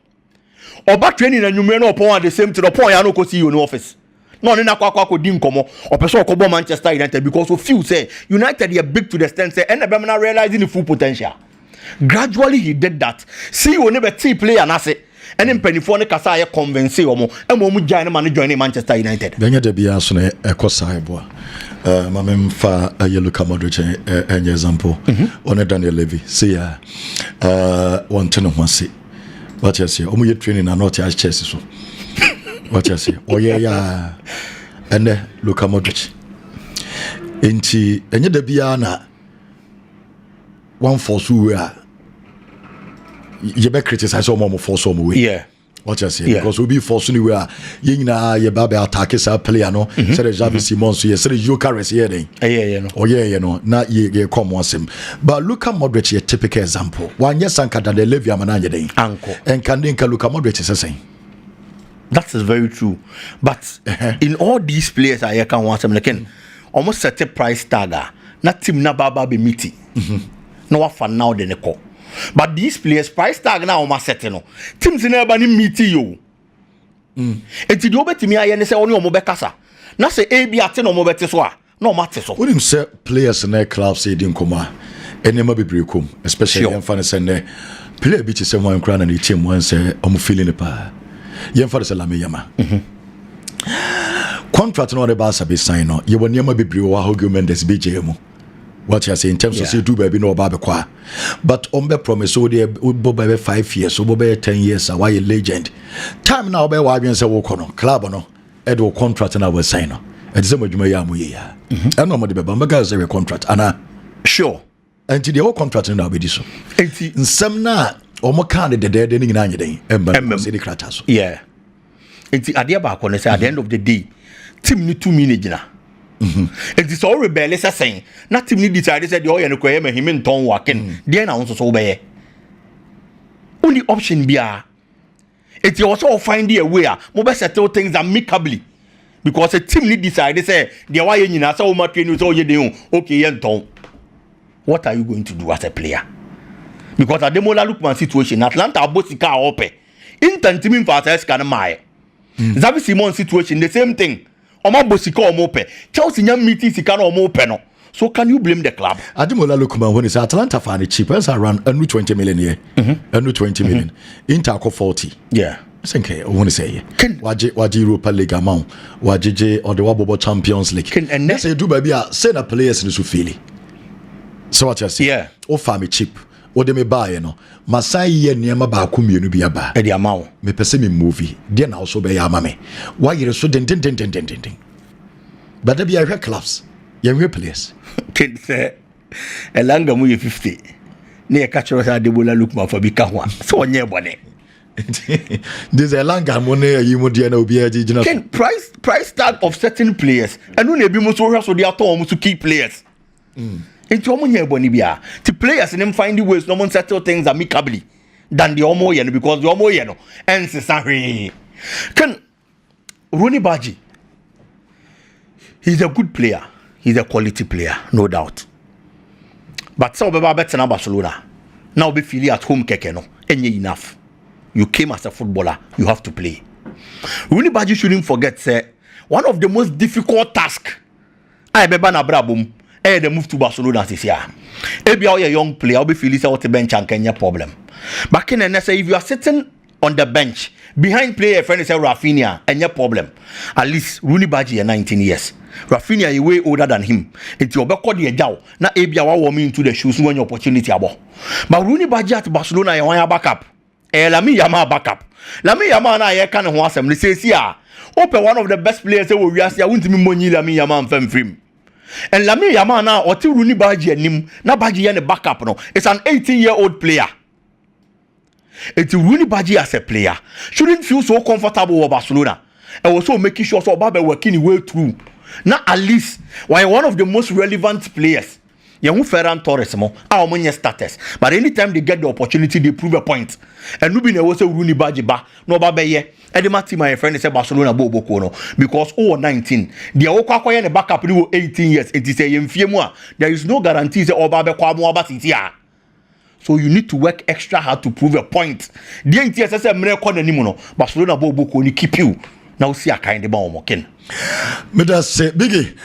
Oba training and you no upon at the same to the point ya no see you in office. No ni na kwa di nkomo. O pese okobo Manchester United because we feel say United are big to the extent say and the be realizing the full potential. Gradually he did that. See you never see player na say and in penifone kasa ye convince omo e mo mu join man join Manchester United. Benya de bia so na ekosa ebo. Mamem fa Lookman Modric example on Daniel Levy. See one ten of one What you say? Omo ye training and not as chess so. What you say? Oh yeah. And Luka Modric. Enti enye da bia na one force we are you be criticize omo force omo we. Yeah. What you say? Because we be force anywhere. You nyina ye ba be attack sa player no. Say the Javi Simon so ye say the Jokeres here then. No. Oh yeah, na ye come once him. But Luka Modric a typical example. One yes anka da Levi amana ye den. Anko. And can Luka Modric is saying. That is very true. But in all these players I can want them like almost set a price tag. Not team na baba be meeting. No what for now the neko. But these players price tag now almost set no. Teams in everybody meeting you. And to do better me I say only omo bekasa. Na say AB ate no mo bete so a. No matter so. When him say players in their club say din koma. Enema be breakum, especially in fan say ne. Player be say one crown and the team one say omo feeling the pa. Yen fa say Lame Yama. Contract no the Barca be sign no. Ye won Yama be brew wa Rodrygo Mendes BJ mu. What you say in terms of say do baby no ba kwa. But ombe promise so dey boba 5 years, so boba 10 years why a legend. Time now be wa adwen say wo kono club no e do contract na we sign no. E say madwuma ya mu ye ya. E no mo de be ba mega say contract ana Sure. Until the whole contract now be this so. Nsem na omo kan de de ni nyina anyeden emba say the kratas. Yeah. Enti ade ba ko say at the end of the day team ni 2 minutes na. It is all rebellious saying. Not team ni decide say the oil no koye me him nton waken. There na won so be. Only option bia. It you also find a way mo be settle things amicably. Because a team ni decide say the why nyina say o ma train so ye dey okay ye nton. What are you going to do as a player? Because at the Lookman situation, Atlanta Bosika ope. Intentimi for Sesko na mai. Xavi Simon situation, the same thing. Oma Bosika omope. Chelsea nyam meeting sika na omope no. So can you blame the club? Ademola Lookman when it's Atlanta fan cheap, it's around 20 million here. 20 million. Inter 40. Yeah. I think I want to say waje Europa League amount, waje or the Wabobo Champions League. And next you do baby send a players in so feel. So what you say? Yeah. O family cheap. O de me buy no. Masai ye niema ba ku mienu bi aba. E di amount. Me pese me movie. There na also be ya mame. Why you so den. But there be a clubs. You hear players. Ken say elanga mu ye 50. Na ye catch us Ademola Lookman for bika ho. So onye bone. This elanga mo na yi mo dia na obi agina. Ken price tag of certain players. Anu na ebi mo so hwa so dia to mo to key players. It's almost near Bonibia. The players and them find the ways no one settle things amicably than the Omo Yeno because the Omo Yeno and sorry. Can Rooney Badji? He's a good player. He's a quality player, no doubt. But so be better than Barcelona. Now be feeling at home kekeno. Any enough. You came as a footballer, you have to play. Rooney Badji shouldn't forget, say, one of the most difficult tasks I remember na brabum. They move to Barcelona this year. If you are a young player, I'll be feeling out the bench and Kenya problem. Back in the say if you are sitting on the bench behind player friend say Rafinha, any problem. At least Rooney Badji is 19 years. Rafinha is way older than him. It's your back the jaw. Now if you are warming into the shoes when your opportunity abo. But Rooney Badji at Barcelona you want backup. Lami Yama backup. Lami Yama na ye kan ho asem. Say here. Open one of the best players we are see. I want me money Lami Yama and fem free. And Lame Yamana or till Rooney Badji and him, na Badji and a backup no. It's an 18-year-old player. It's Rooney Badji as a player shouldn't feel so comfortable with Barcelona and also making sure so Baba working his way through. Now at least why one of the most relevant players. Young Ferran Torres mo our money status. But anytime they get the opportunity, they prove a point. And Ruben also Rooney Badji ba no Baba ye. And the Mati my friend say Barcelona bobo kono because 19 they are kwakwa the backup 18 years it is a yemfiemwa. There is no guarantee say Oba kwa mo aba titia. So you need to work extra hard to prove a point. The NTS say mre kwa nanim no Barcelona bobo kono keep you. Now see a kind of bomb ken. Me that say Biggie